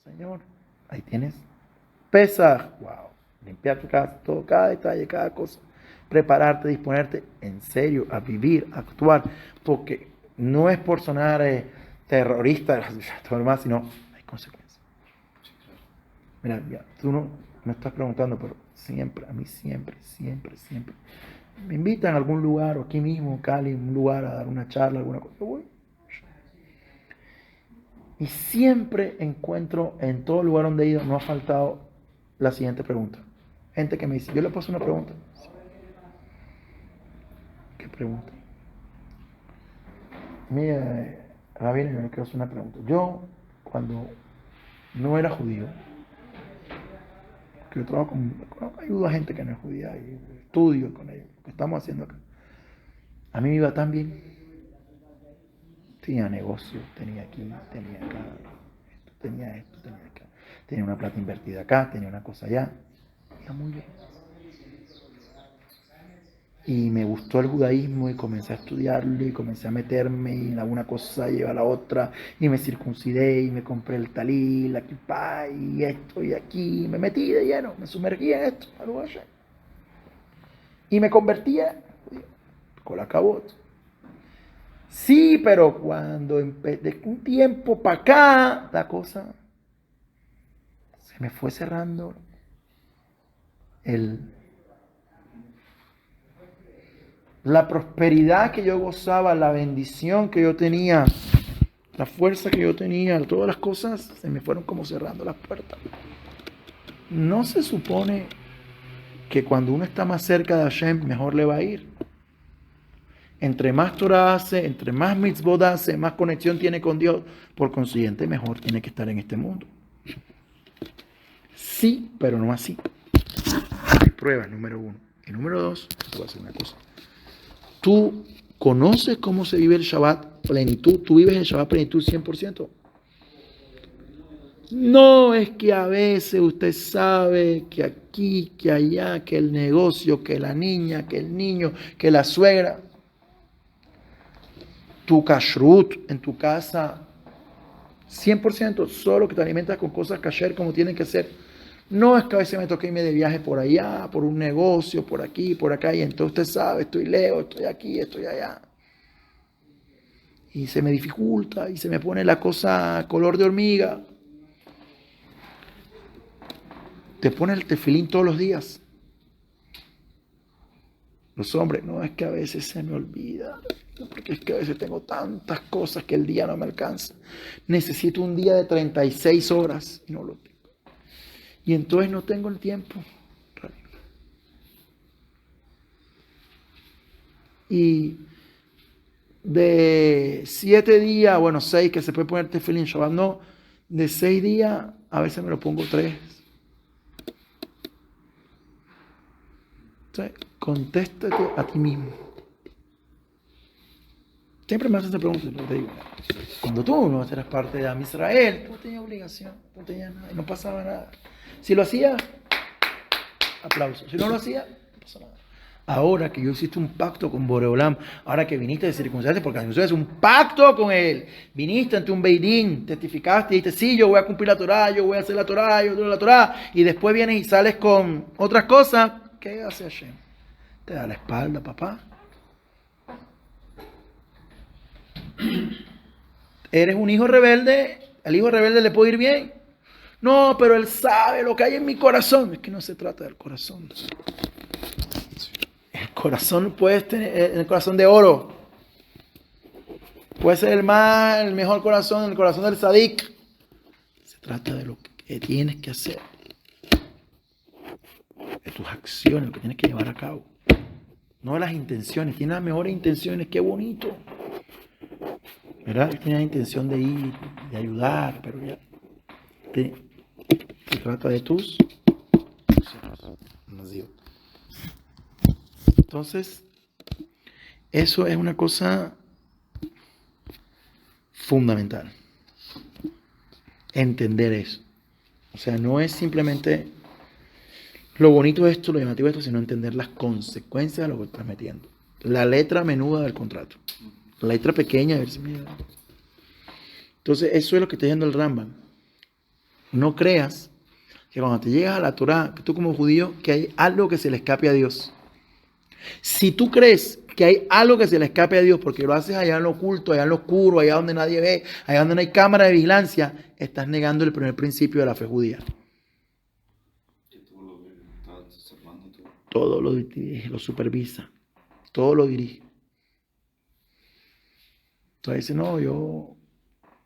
Señor, ahí tienes Pesaj, wow, limpiar tu casa, todo, cada detalle, cada cosa, prepararte, disponerte en serio a vivir, a actuar, porque no es por sonar terrorista, todo lo demás, sino hay consecuencias. Mira, ya, tú no me estás preguntando, pero siempre, a mí siempre, me invitan a algún lugar, o aquí mismo, en Cali, un lugar a dar una charla, alguna cosa, yo voy. Y siempre encuentro en todo lugar donde he ido, no ha faltado la siguiente pregunta. Gente que me dice, yo le paso una pregunta. ¿Qué pregunta? Mira, Rabino, yo le quiero hacer una pregunta. Yo, cuando no era judío, que yo trabajo ayudo a gente que no es judía y estudio con ellos, lo que estamos haciendo acá. A mí me iba tan bien. Tenía negocio, tenía aquí, tenía acá, esto, tenía acá. Tenía una plata invertida acá, tenía una cosa allá. Iba muy bien. Y me gustó el judaísmo y comencé a estudiarlo y comencé a meterme y una cosa lleva a la otra y me circuncidé y me compré el talí, la kipá y esto y aquí. Me metí de lleno, me sumergí en esto, y me convertía con la cabot. Sí, pero cuando de un tiempo para acá la cosa se me fue cerrando la prosperidad que yo gozaba, la bendición que yo tenía, la fuerza que yo tenía, todas las cosas se me fueron como cerrando las puertas. No se supone que cuando uno está más cerca de Hashem, mejor le va a ir. Entre más Torah hace, entre más mitzvot hace, más conexión tiene con Dios, por consiguiente, mejor tiene que estar en este mundo. Sí, pero no así. Hay pruebas, número 1. Y número 2, te voy a hacer una cosa. Tú conoces cómo se vive el Shabbat plenitud, tú vives el Shabbat plenitud 100%. No es que a veces usted sabe que aquí, que allá, que el negocio, que la niña, que el niño, que la suegra. Tu kashrut en tu casa, 100%, solo que te alimentas con cosas kasher como tienen que ser. No es que a veces me toque irme de viaje por allá, por un negocio, por aquí, por acá, y entonces usted sabe, estoy lejos, estoy aquí, estoy allá. Y se me dificulta, y se me pone la cosa color de hormiga. Te pone el tefilín todos los días. Los hombres, no, es que a veces se me olvida, porque es que a veces tengo tantas cosas que el día no me alcanza. Necesito un día de 36 horas y no lo tengo. Y entonces no tengo el tiempo. Y de 7 días, bueno, 6 que se puede poner tefilín Shabbat, no, de 6 días a veces me lo pongo 3. Entonces, contéstate a ti mismo. Siempre me hacen esta pregunta, te digo, cuando tú no eras parte de Am Israel, tú no tenías obligación, no tenías nada, y no pasaba nada. Si lo hacía, aplauso. Si no lo hacía, no pasa nada. Ahora que yo hiciste un pacto con Boreolam, ahora que viniste de circunstancias, porque tú es un pacto con él, viniste ante un Beidín, testificaste y dijiste, sí, yo voy a cumplir la Torah, yo voy a hacer la Torah, yo voy a hacer la Torah, y después vienes y sales con otras cosas, ¿qué hace Hashem? Te da la espalda, papá. Eres un hijo rebelde, al hijo rebelde le puede ir bien. No, pero él sabe lo que hay en mi corazón. Es que no se trata del corazón. El corazón puede tener el corazón de oro. Puede ser el mejor corazón, el corazón del sadik. Se trata de lo que tienes que hacer. De tus acciones, lo que tienes que llevar a cabo. No de las intenciones. Tienes las mejores intenciones. Qué bonito. ¿Verdad? Él tenía la intención de ir, de ayudar, pero ya. Se trata de tus acciones. Entonces, eso es una cosa fundamental. entender eso. O sea, no es simplemente lo bonito de esto, lo llamativo de esto, sino entender las consecuencias de lo que estás metiendo. La letra menuda del contrato. La letra pequeña, a ver si me... Entonces, eso es lo que está diciendo el Rambam. No creas que cuando te llegas a la Torah, que tú como judío, que hay algo que se le escape a Dios. Si tú crees que hay algo que se le escape a Dios porque lo haces allá en lo oculto, allá en lo oscuro, allá donde nadie ve, allá donde no hay cámara de vigilancia, estás negando el primer principio de la fe judía. Que tú lo estás observando tú. Todo lo dirige, lo supervisa, todo lo dirige. Entonces dice, no, yo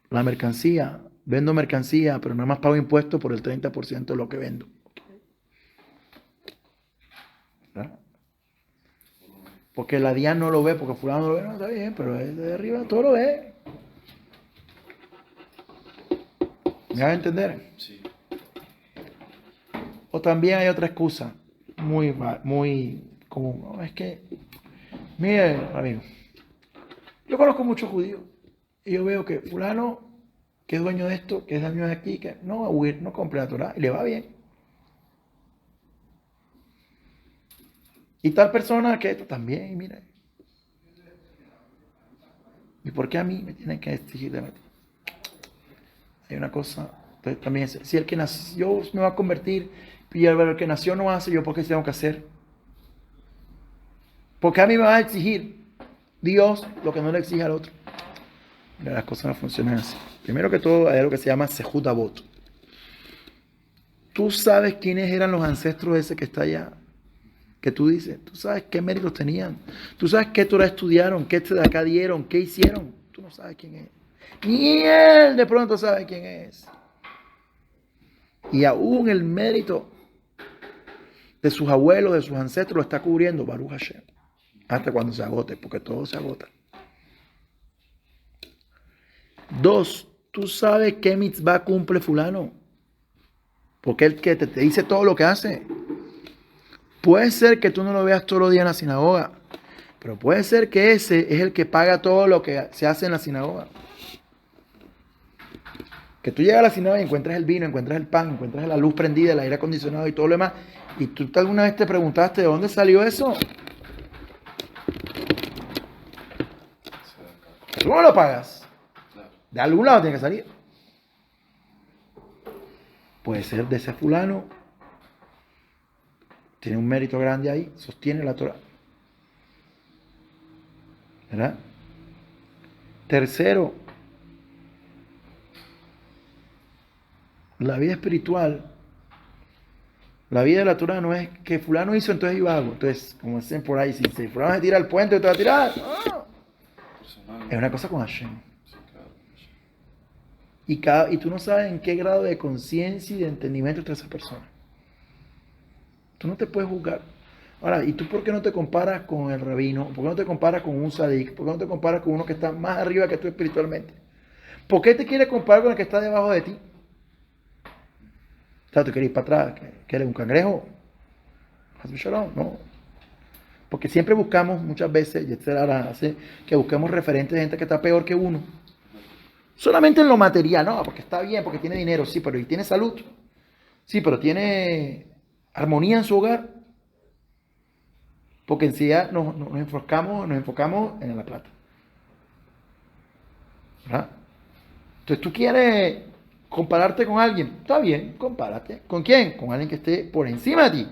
la mercancía, vendo mercancía, pero nada más pago impuestos por el 30% de lo que vendo. ¿Verdad? Porque la DIAN no lo ve, porque fulano no lo ve, no está bien, pero desde arriba todo lo ve. ¿Me vas a entender? Sí. O también hay otra excusa muy común. No, es que, mire, amigo, yo conozco muchos judíos y yo veo que fulano, que es dueño de esto, que es dueño de aquí, que no va a huir, no compra la Torah y le va bien. Y tal persona que esto también, mira. ¿Y por qué a mí me tienen que exigir de mí? Hay una cosa, entonces también, si el que nació me va a convertir y el que nació no hace, yo por qué tengo que hacer. Porque a mí me va a exigir Dios lo que no le exige al otro. Mira, las cosas no funcionan así. Primero que todo, hay algo que se llama Sejut Avot. Tú sabes quiénes eran los ancestros de ese que está allá. Que tú dices, tú sabes qué méritos tenían. Tú sabes qué Torah estudiaron, qué de acá dieron, qué hicieron. Tú no sabes quién es. Ni él de pronto sabe quién es. Y aún el mérito de sus abuelos, de sus ancestros, lo está cubriendo Baruch Hashem. Hasta cuando se agote, porque todo se agota. 2, tú sabes qué mitzvah cumple fulano. Porque él que te dice todo lo que hace. Puede ser que tú no lo veas todos los días en la sinagoga, pero puede ser que ese es el que paga todo lo que se hace en la sinagoga. Que tú llegas a la sinagoga y encuentras el vino, encuentras el pan, encuentras la luz prendida, el aire acondicionado y todo lo demás. Y tú alguna vez te preguntaste de dónde salió eso. Tú no lo pagas. De algún lado tiene que salir. Puede ser de ese fulano. Tiene un mérito grande ahí. Sostiene la Torah. ¿Verdad? Tercero, la vida espiritual. La vida de la Torah no es que fulano hizo, entonces yo hago. Entonces, como dicen por ahí, si fulano se tira al puente, te va a tirar. No. Es una cosa con Hashem. Y tú no sabes en qué grado de conciencia y de entendimiento está esa persona. Tú no te puedes juzgar. Ahora, ¿y tú por qué no te comparas con el rabino? ¿Por qué no te comparas con un sadik? ¿Por qué no te comparas con uno que está más arriba que tú espiritualmente? ¿Por qué te quieres comparar con el que está debajo de ti? O sea, ¿tú quieres ir para atrás? ¿Que eres un cangrejo? No. Porque siempre buscamos, muchas veces, y este hace que busquemos referentes de gente que está peor que uno. Solamente en lo material, no, porque está bien, porque tiene dinero, sí, pero ¿y tiene salud? Sí, pero tiene armonía en su hogar. Porque en sí ya nos enfocamos en la plata. ¿Verdad? Entonces tú quieres compararte con alguien. Está bien, compárate. ¿Con quién? Con alguien que esté por encima de ti.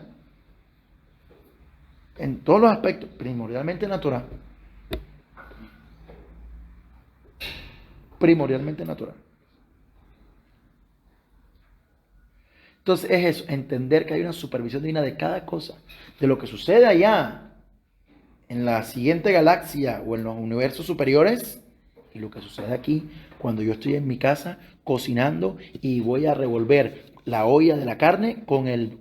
En todos los aspectos, primordialmente natural. Primordialmente natural. Entonces es eso, entender que hay una supervisión divina de cada cosa, de lo que sucede allá, en la siguiente galaxia o en los universos superiores, y lo que sucede aquí cuando yo estoy en mi casa cocinando y voy a revolver la olla de la carne con el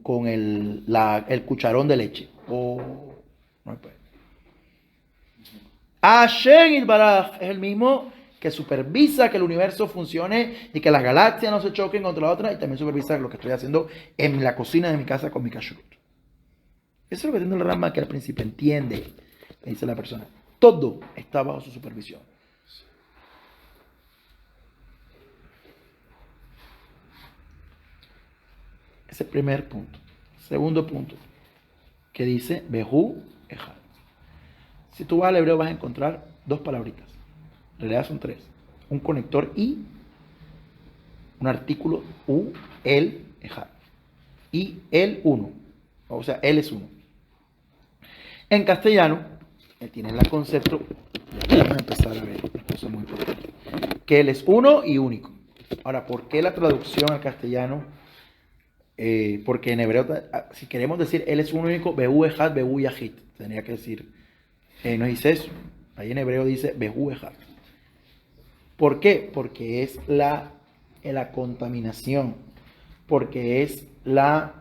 cucharón de leche. Oh, no puede. Hashem Yitbaraj es el mismo que supervisa que el universo funcione y que las galaxias no se choquen contra la otra, y también supervisa lo que estoy haciendo en la cocina de mi casa con mi kashrut. Eso es lo que tiene el Rama, que al principio entiende, me dice la persona. Todo está bajo su supervisión. Ese primer punto. Segundo punto, que dice Behu Ejad. Si tú vas al hebreo vas a encontrar dos palabritas. En realidad son tres. Un conector y un artículo u, el, Ejad. Y el uno. O sea, él es uno. En castellano, tiene el concepto, vamos a empezar a ver una cosa muy importante, que él es uno y único. Ahora, ¿por qué la traducción al castellano? Porque en hebreo, si queremos decir él es uno único, Behu Ejad, Behu Yahid, tendría que decir, no dice eso. Ahí en hebreo dice Behu Ejad. ¿Por qué? Porque es la contaminación, porque es la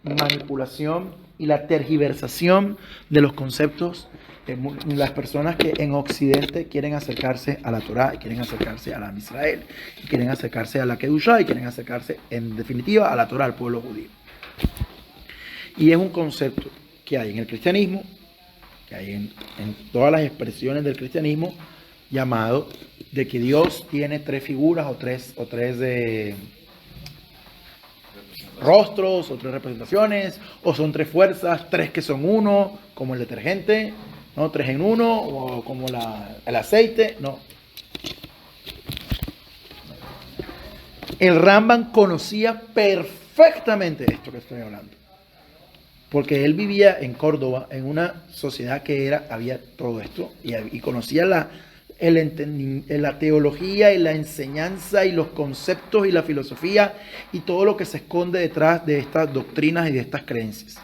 manipulación y la tergiversación de los conceptos de las personas que en Occidente quieren acercarse a la Torá, quieren acercarse a la Israel, quieren acercarse a la Kedushá y quieren acercarse en definitiva a la Torá, al pueblo judío. Y es un concepto que hay en el cristianismo, que hay en todas las expresiones del cristianismo, llamado de que Dios tiene tres figuras o tres rostros o tres representaciones, o son tres fuerzas, tres que son uno, como el detergente, ¿no? Tres en uno, o como el aceite, no. El Rambam conocía perfectamente esto que estoy hablando, porque él vivía en Córdoba, en una sociedad que había todo esto, y conocía la teología y la enseñanza y los conceptos y la filosofía y todo lo que se esconde detrás de estas doctrinas y de estas creencias.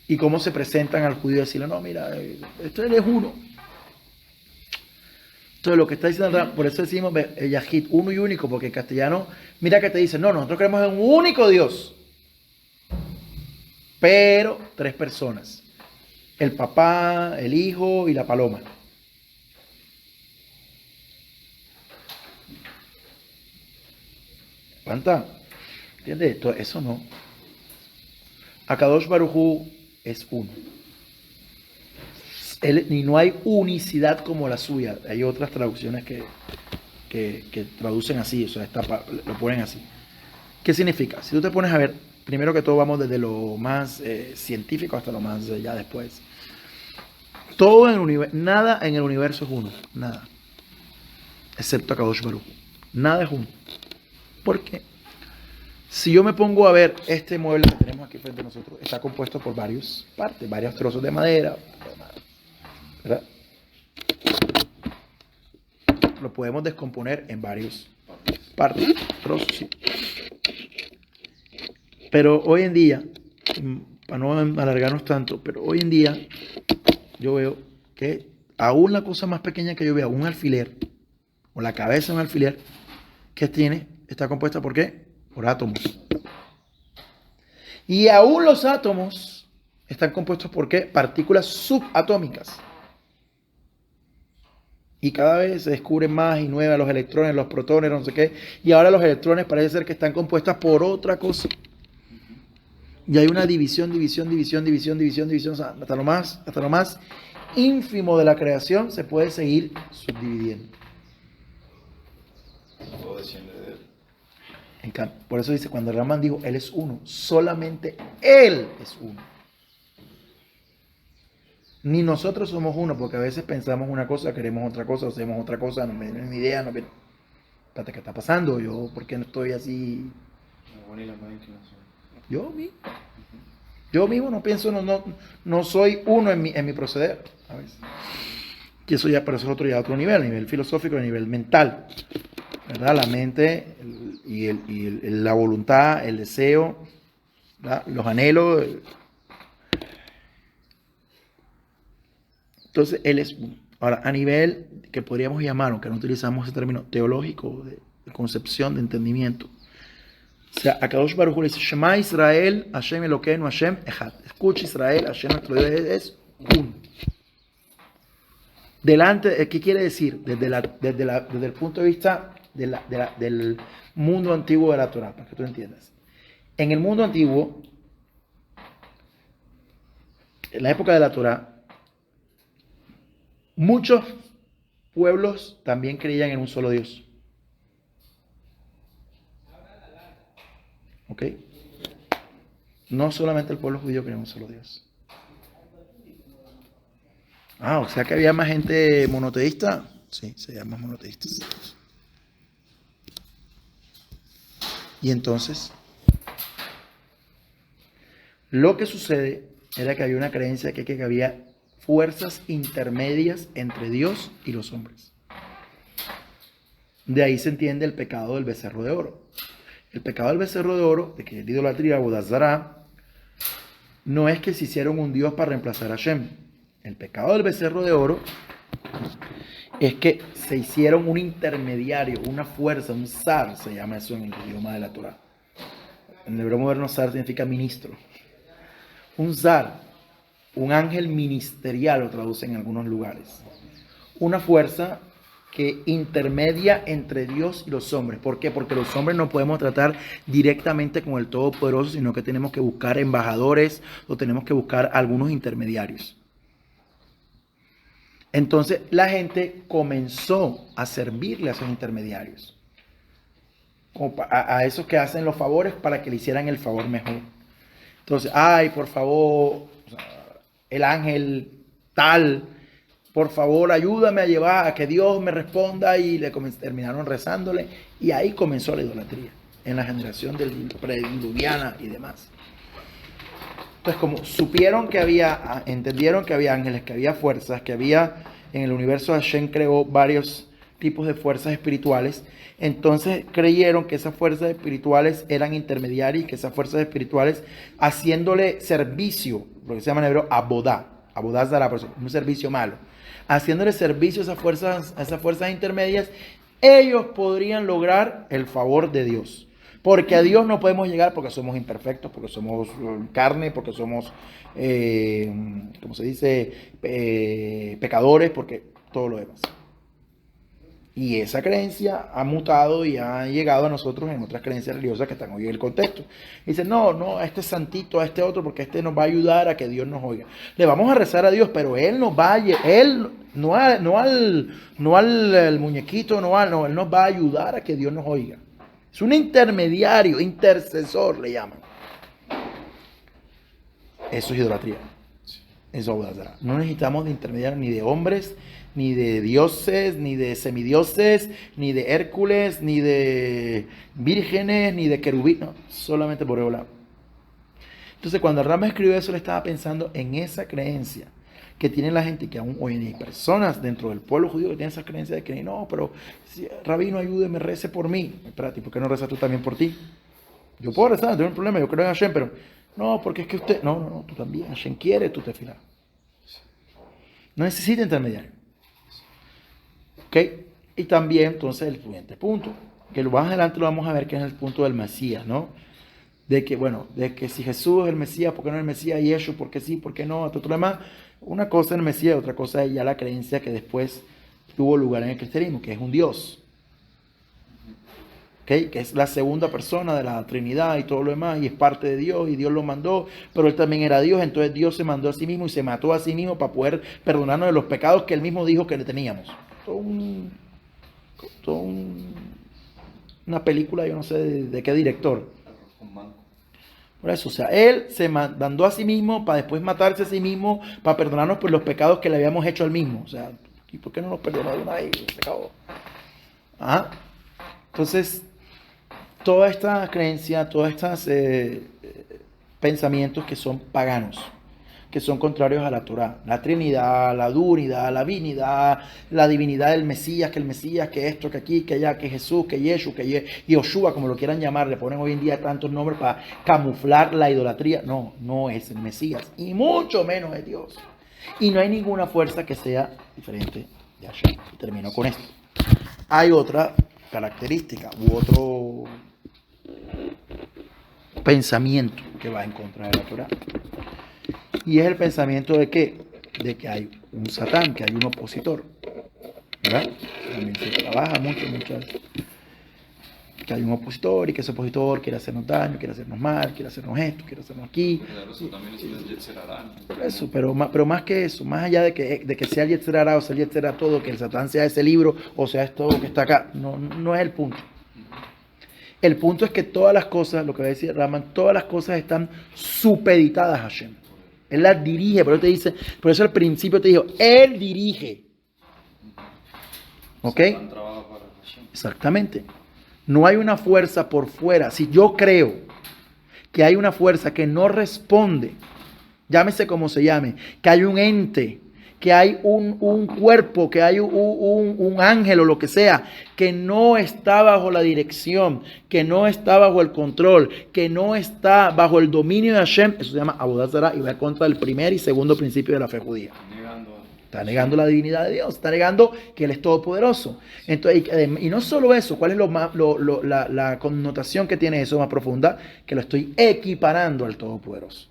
Y cómo se presentan al judío y decirle, no, mira, esto es uno. Entonces lo que está diciendo, por eso decimos Yahid, uno y único, porque en castellano, mira que te dicen, no, nosotros creemos en un único Dios, pero tres personas, el papá, el hijo y la paloma. ¿Cuánta? ¿Entiendes? Eso no. Akadosh Baruj Hu es uno. Y no hay unicidad como la suya. Hay otras traducciones que traducen así, o sea, lo ponen así. ¿Qué significa? Si tú te pones a ver, primero que todo vamos desde lo más científico hasta lo más ya después. Todo en el universo, nada en el universo es uno, nada. Excepto Akadosh Baruj Hu. Nada es uno. ¿Por qué? Si yo me pongo a ver este mueble que tenemos aquí frente a nosotros, está compuesto por varias partes, varios trozos de madera, ¿verdad? Lo podemos descomponer en varios partes, trozos, sí. Pero hoy en día, para no alargarnos tanto, pero hoy en día yo veo que aún la cosa más pequeña que yo veo, un alfiler, o la cabeza de un alfiler, que está compuesta ¿por qué? Por átomos. Y aún los átomos están compuestos ¿por qué? Partículas subatómicas. Y cada vez se descubren más y nuevas los electrones, los protones, no sé qué. Y ahora los electrones parece ser que están compuestas por otra cosa. Y hay una división. O sea, hasta lo más ínfimo de la creación se puede seguir subdividiendo. Todo desciende de él. Por eso dice, cuando el Rambam dijo, él es uno, solamente él es uno. Ni nosotros somos uno, porque a veces pensamos una cosa, queremos otra cosa, hacemos otra cosa, no me ni idea, no me... Espérate, ¿qué está pasando? Yo, ¿por qué no estoy así? Yo mismo no pienso, no soy uno en mi proceder, a veces. Y eso ya, pero eso es otro nivel, a nivel filosófico, a nivel mental, ¿verdad? La mente la voluntad, el deseo, ¿verdad? Los anhelos. Entonces, él es uno. Ahora, a nivel que podríamos llamar, aunque no utilizamos ese término teológico, de concepción, de entendimiento. O sea, Akadosh Baruj Hu le dice, Shema Israel, Hashem Elokeinu, Hashem Echad. Escucha Israel, Hashem nuestro Dios es uno. ¿Qué quiere decir? Desde el punto de vista del mundo antiguo de la Torah, para que tú entiendas. En el mundo antiguo, en la época de la Torah, muchos pueblos también creían en un solo Dios. ¿Ok? No solamente el pueblo judío cree en un solo Dios. O sea que había más gente monoteísta. Sí, se llaman monoteístas. Y entonces, lo que sucede era que había una creencia que había fuerzas intermedias entre Dios y los hombres. De ahí se entiende el pecado del becerro de oro. El pecado del becerro de oro, de que es la idolatría, Bodazara, no es que se hicieron un Dios para reemplazar a Hashem. El pecado del becerro de oro es que se hicieron un intermediario, una fuerza, un zar, se llama eso en el idioma de la Torah. En el hebreo moderno, zar significa ministro. Un zar, un ángel ministerial, lo traducen en algunos lugares. Una fuerza que intermedia entre Dios y los hombres. ¿Por qué? Porque los hombres no podemos tratar directamente con el Todopoderoso, sino que tenemos que buscar embajadores o tenemos que buscar algunos intermediarios. Entonces la gente comenzó a servirle a esos intermediarios, a esos que hacen los favores para que le hicieran el favor mejor. Entonces, por favor, el ángel tal, por favor, ayúdame a llevar a que Dios me responda, y terminaron rezándole, y ahí comenzó la idolatría, en la generación del prediluviana y demás. Entonces, como supieron que entendieron que había ángeles, que había fuerzas, que había en el universo, Hashem creó varios tipos de fuerzas espirituales, entonces creyeron que esas fuerzas espirituales eran intermediarias y que esas fuerzas espirituales, haciéndole servicio, lo que se llama en hebreo abodá es un servicio malo, haciéndole servicio a esas fuerzas intermedias, ellos podrían lograr el favor de Dios. Porque a Dios no podemos llegar porque somos imperfectos, porque somos carne, porque somos, ¿cómo se dice? Pecadores, porque todo lo demás. Y esa creencia ha mutado y ha llegado a nosotros en otras creencias religiosas que están hoy en el contexto. Dicen, no, a este santito, a este otro, porque este nos va a ayudar a que Dios nos oiga. Le vamos a rezar a Dios, pero Él nos va a Él no al muñequito, Él nos va a ayudar a que Dios nos oiga. Es un intermediario, intercesor le llaman. Eso es idolatría. Eso es idolatría. No necesitamos de intermediarios ni de hombres, ni de dioses, ni de semidioses, ni de Hércules, ni de vírgenes, ni de querubín. No, solamente por Eolam. Entonces, cuando Rama escribió eso, le estaba pensando en esa creencia que tiene la gente, que aún hoy hay personas dentro del pueblo judío que tienen esa creencia de que no, pero si Rabino, ayúdeme, rece por mí. Espérate, ¿por qué no rezas tú también por ti? Yo puedo rezar, no tengo un problema, yo creo en Hashem, pero no, porque es que usted, no, tú también, Hashem quiere tu tefilá. No necesita intermediario. ¿Ok? Y también, entonces, el siguiente punto, que más adelante lo vamos a ver, que es el punto del Mesías, ¿no? De que si Jesús es el Mesías, ¿por qué no es el Mesías? Y Yeshua, ¿por qué sí? ¿Por qué no? Todo lo demás. Una cosa es el Mesías, otra cosa es ya la creencia que después tuvo lugar en el cristianismo, que es un Dios. ¿Okay? Que es la segunda persona de la Trinidad y todo lo demás, y es parte de Dios, y Dios lo mandó, pero Él también era Dios, entonces Dios se mandó a sí mismo y se mató a sí mismo para poder perdonarnos de los pecados que Él mismo dijo que le teníamos. Una película, yo no sé de qué director. Por eso, o sea, Él se mandó a sí mismo para después matarse a sí mismo, para perdonarnos por los pecados que le habíamos hecho al mismo. O sea, ¿y por qué no nos perdonó de una vez? Se acabó. Entonces, toda esta creencia, todos estos pensamientos que son paganos, que son contrarios a la Torah, la Trinidad, la Dunidad, la Vinidad, la divinidad del Mesías, que esto, que aquí, que allá, que Jesús, que Yeshua, que Yoshua, como lo quieran llamar, le ponen hoy en día tantos nombres para camuflar la idolatría. No es el Mesías, y mucho menos es Dios. Y no hay ninguna fuerza que sea diferente de Hashem. Y termino con esto. Hay otra característica u otro pensamiento que va en contra de la Torah. Y es el pensamiento de que hay un Satán, que hay un opositor. ¿Verdad? También se trabaja mucho, que hay un opositor y que ese opositor quiere hacernos daño, quiere hacernos mal, quiere hacernos esto, quiere hacernos aquí. Claro, eso también es el Yetzer Hará. Por eso, pero más que eso, más allá de que sea el Yetzer Hará o sea el Yetzer Hara todo, que el Satán sea ese libro o sea esto que está acá, no es el punto. El punto es que todas las cosas, lo que va a decir Raman, todas las cosas están supeditadas a Hashem. Él las dirige, por eso te dice, por eso al principio te dijo, Él dirige. ¿Ok? Satán trabaja para Hashem. Exactamente. No hay una fuerza por fuera. Si yo creo que hay una fuerza que no responde, llámese como se llame, que hay un ente, que hay un cuerpo, que hay un ángel o lo que sea, que no está bajo la dirección, que no está bajo el control, que no está bajo el dominio de Hashem, eso se llama Avodat Zarah y va contra el primer y segundo principio de la fe judía. Está negando la divinidad de Dios, está negando que Él es todopoderoso. Entonces, y no solo eso, ¿cuál es la connotación que tiene eso más profunda? Que lo estoy equiparando al todopoderoso.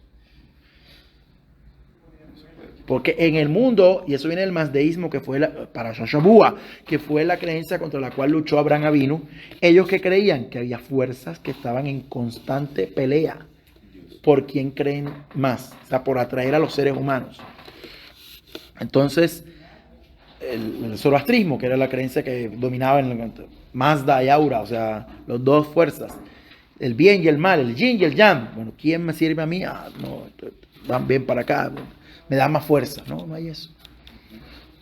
Porque en el mundo, y eso viene del mazdeísmo, que fue para Shoshabua, que fue la creencia contra la cual luchó Abraham Avinu, ellos que creían que había fuerzas que estaban en constante pelea por quién creen más, o sea, por atraer a los seres humanos. Entonces, el zoroastrismo, que era la creencia que dominaba en Mazda y Aura, o sea, las dos fuerzas, el bien y el mal, el yin y el yang. Bueno, ¿quién me sirve a mí? Ah, no, van bien para acá, me da más fuerza. No, no hay eso.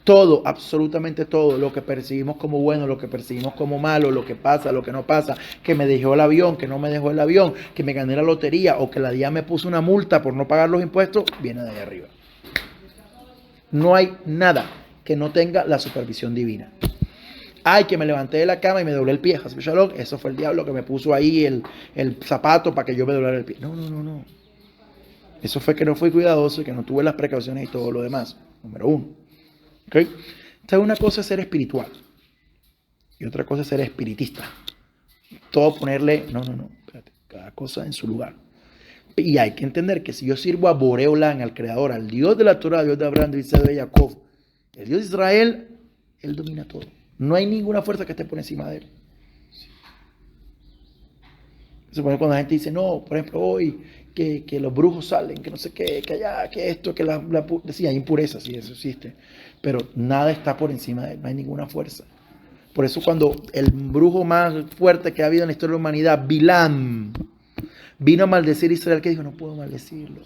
Todo, absolutamente todo, lo que percibimos como bueno, lo que percibimos como malo, lo que pasa, lo que no pasa, que me dejó el avión, que no me dejó el avión, que me gané la lotería o que la DIA me puso una multa por no pagar los impuestos, viene de ahí arriba. No hay nada que no tenga la supervisión divina. Ay, que me levanté de la cama y me doblé el pie. Eso fue el diablo que me puso ahí el zapato para que yo me doblara el pie. No, no, no, no. Eso fue que no fui cuidadoso y que no tuve las precauciones y todo lo demás. Número uno. ¿Ok? Entonces, una cosa es ser espiritual y otra cosa es ser espiritista. Todo ponerle, no, espérate, cada cosa en su lugar. Y hay que entender que si yo sirvo a Boreolán, al Creador, al Dios de la Torah, Dios de Abraham, de Isaac, de Jacob, el Dios de Israel, Él domina todo. No hay ninguna fuerza que esté por encima de Él. Se supone cuando la gente dice, no, por ejemplo, hoy que los brujos salen, que no sé qué, que allá, que esto, que sí, hay impurezas, sí, eso existe. Pero nada está por encima de Él, no hay ninguna fuerza. Por eso cuando el brujo más fuerte que ha habido en la historia de la humanidad, Bilam, vino a maldecir a Israel, que dijo, no puedo maldecirlo.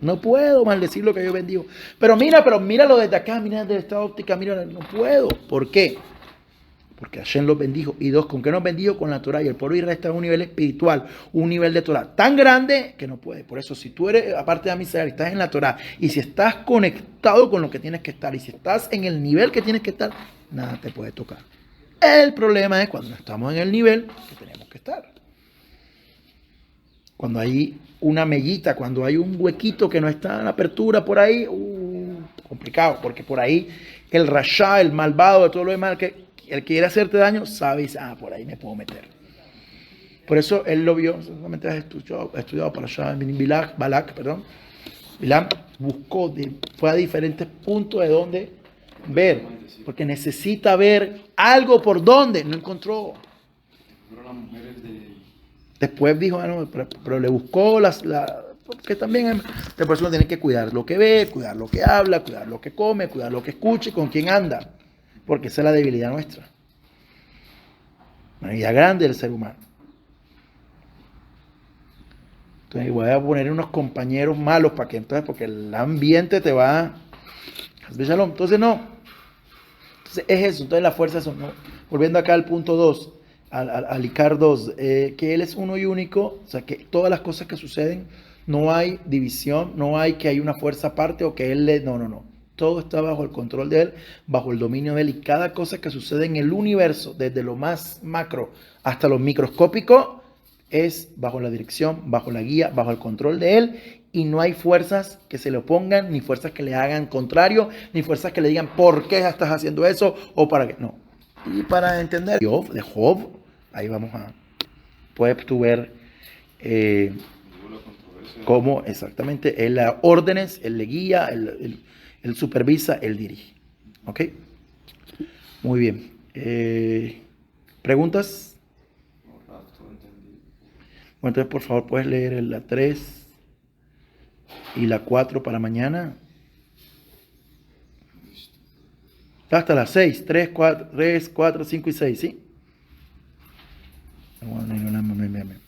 No puedo maldecir lo que yo bendigo. Pero míralo desde acá, mira desde esta óptica, mira, no puedo. ¿Por qué? Porque Hashem los bendijo. Y dos, ¿con qué nos bendijo? Con la Torah. Y el pueblo de Israel está en un nivel espiritual, un nivel de Torah tan grande que no puede. Por eso, si tú eres, aparte de Amisrael, estás en la Torah, y si estás conectado con lo que tienes que estar, y si estás en el nivel que tienes que estar, nada te puede tocar. El problema es cuando no estamos en el nivel que tenemos que estar. Cuando hay una mellita, cuando hay un huequito que no está en apertura por ahí, complicado, porque por ahí el rasha, el malvado, de todo lo demás, el que quiere hacerte daño, sabe y dice, por ahí me puedo meter. Por eso él lo vio, solamente has estudiado para allá, Bilam buscó, fue a diferentes puntos de donde ver, porque necesita ver algo por donde, no encontró. Después dijo, no, pero le buscó porque también la persona tiene que cuidar lo que ve, cuidar lo que habla, cuidar lo que come, cuidar lo que escucha y con quién anda. Porque esa es la debilidad nuestra. Una debilidad grande del ser humano. Entonces voy a poner unos compañeros malos para que entonces, porque el ambiente te va. Entonces no. Entonces es eso. Entonces la fuerza son. ¿No? Volviendo acá al punto 2. Al Icar 2, que Él es uno y único, o sea, que todas las cosas que suceden, no hay división, no hay que hay una fuerza aparte o que Él no. Todo está bajo el control de Él, bajo el dominio de Él, y cada cosa que sucede en el universo, desde lo más macro hasta lo microscópico, es bajo la dirección, bajo la guía, bajo el control de Él, y no hay fuerzas que se le opongan, ni fuerzas que le hagan contrario, ni fuerzas que le digan, ¿por qué estás haciendo eso? O para qué, no. Y para entender de Job, ahí vamos puedes tú ver cómo exactamente Él da órdenes, Él le guía, Él supervisa, Él dirige. ¿Ok? Muy bien. ¿Preguntas? Bueno, entonces por favor puedes leer la 3 y la 4 para mañana. Hasta las 6, 3, 4, 5 y 6, ¿sí? Amén, amén, amén.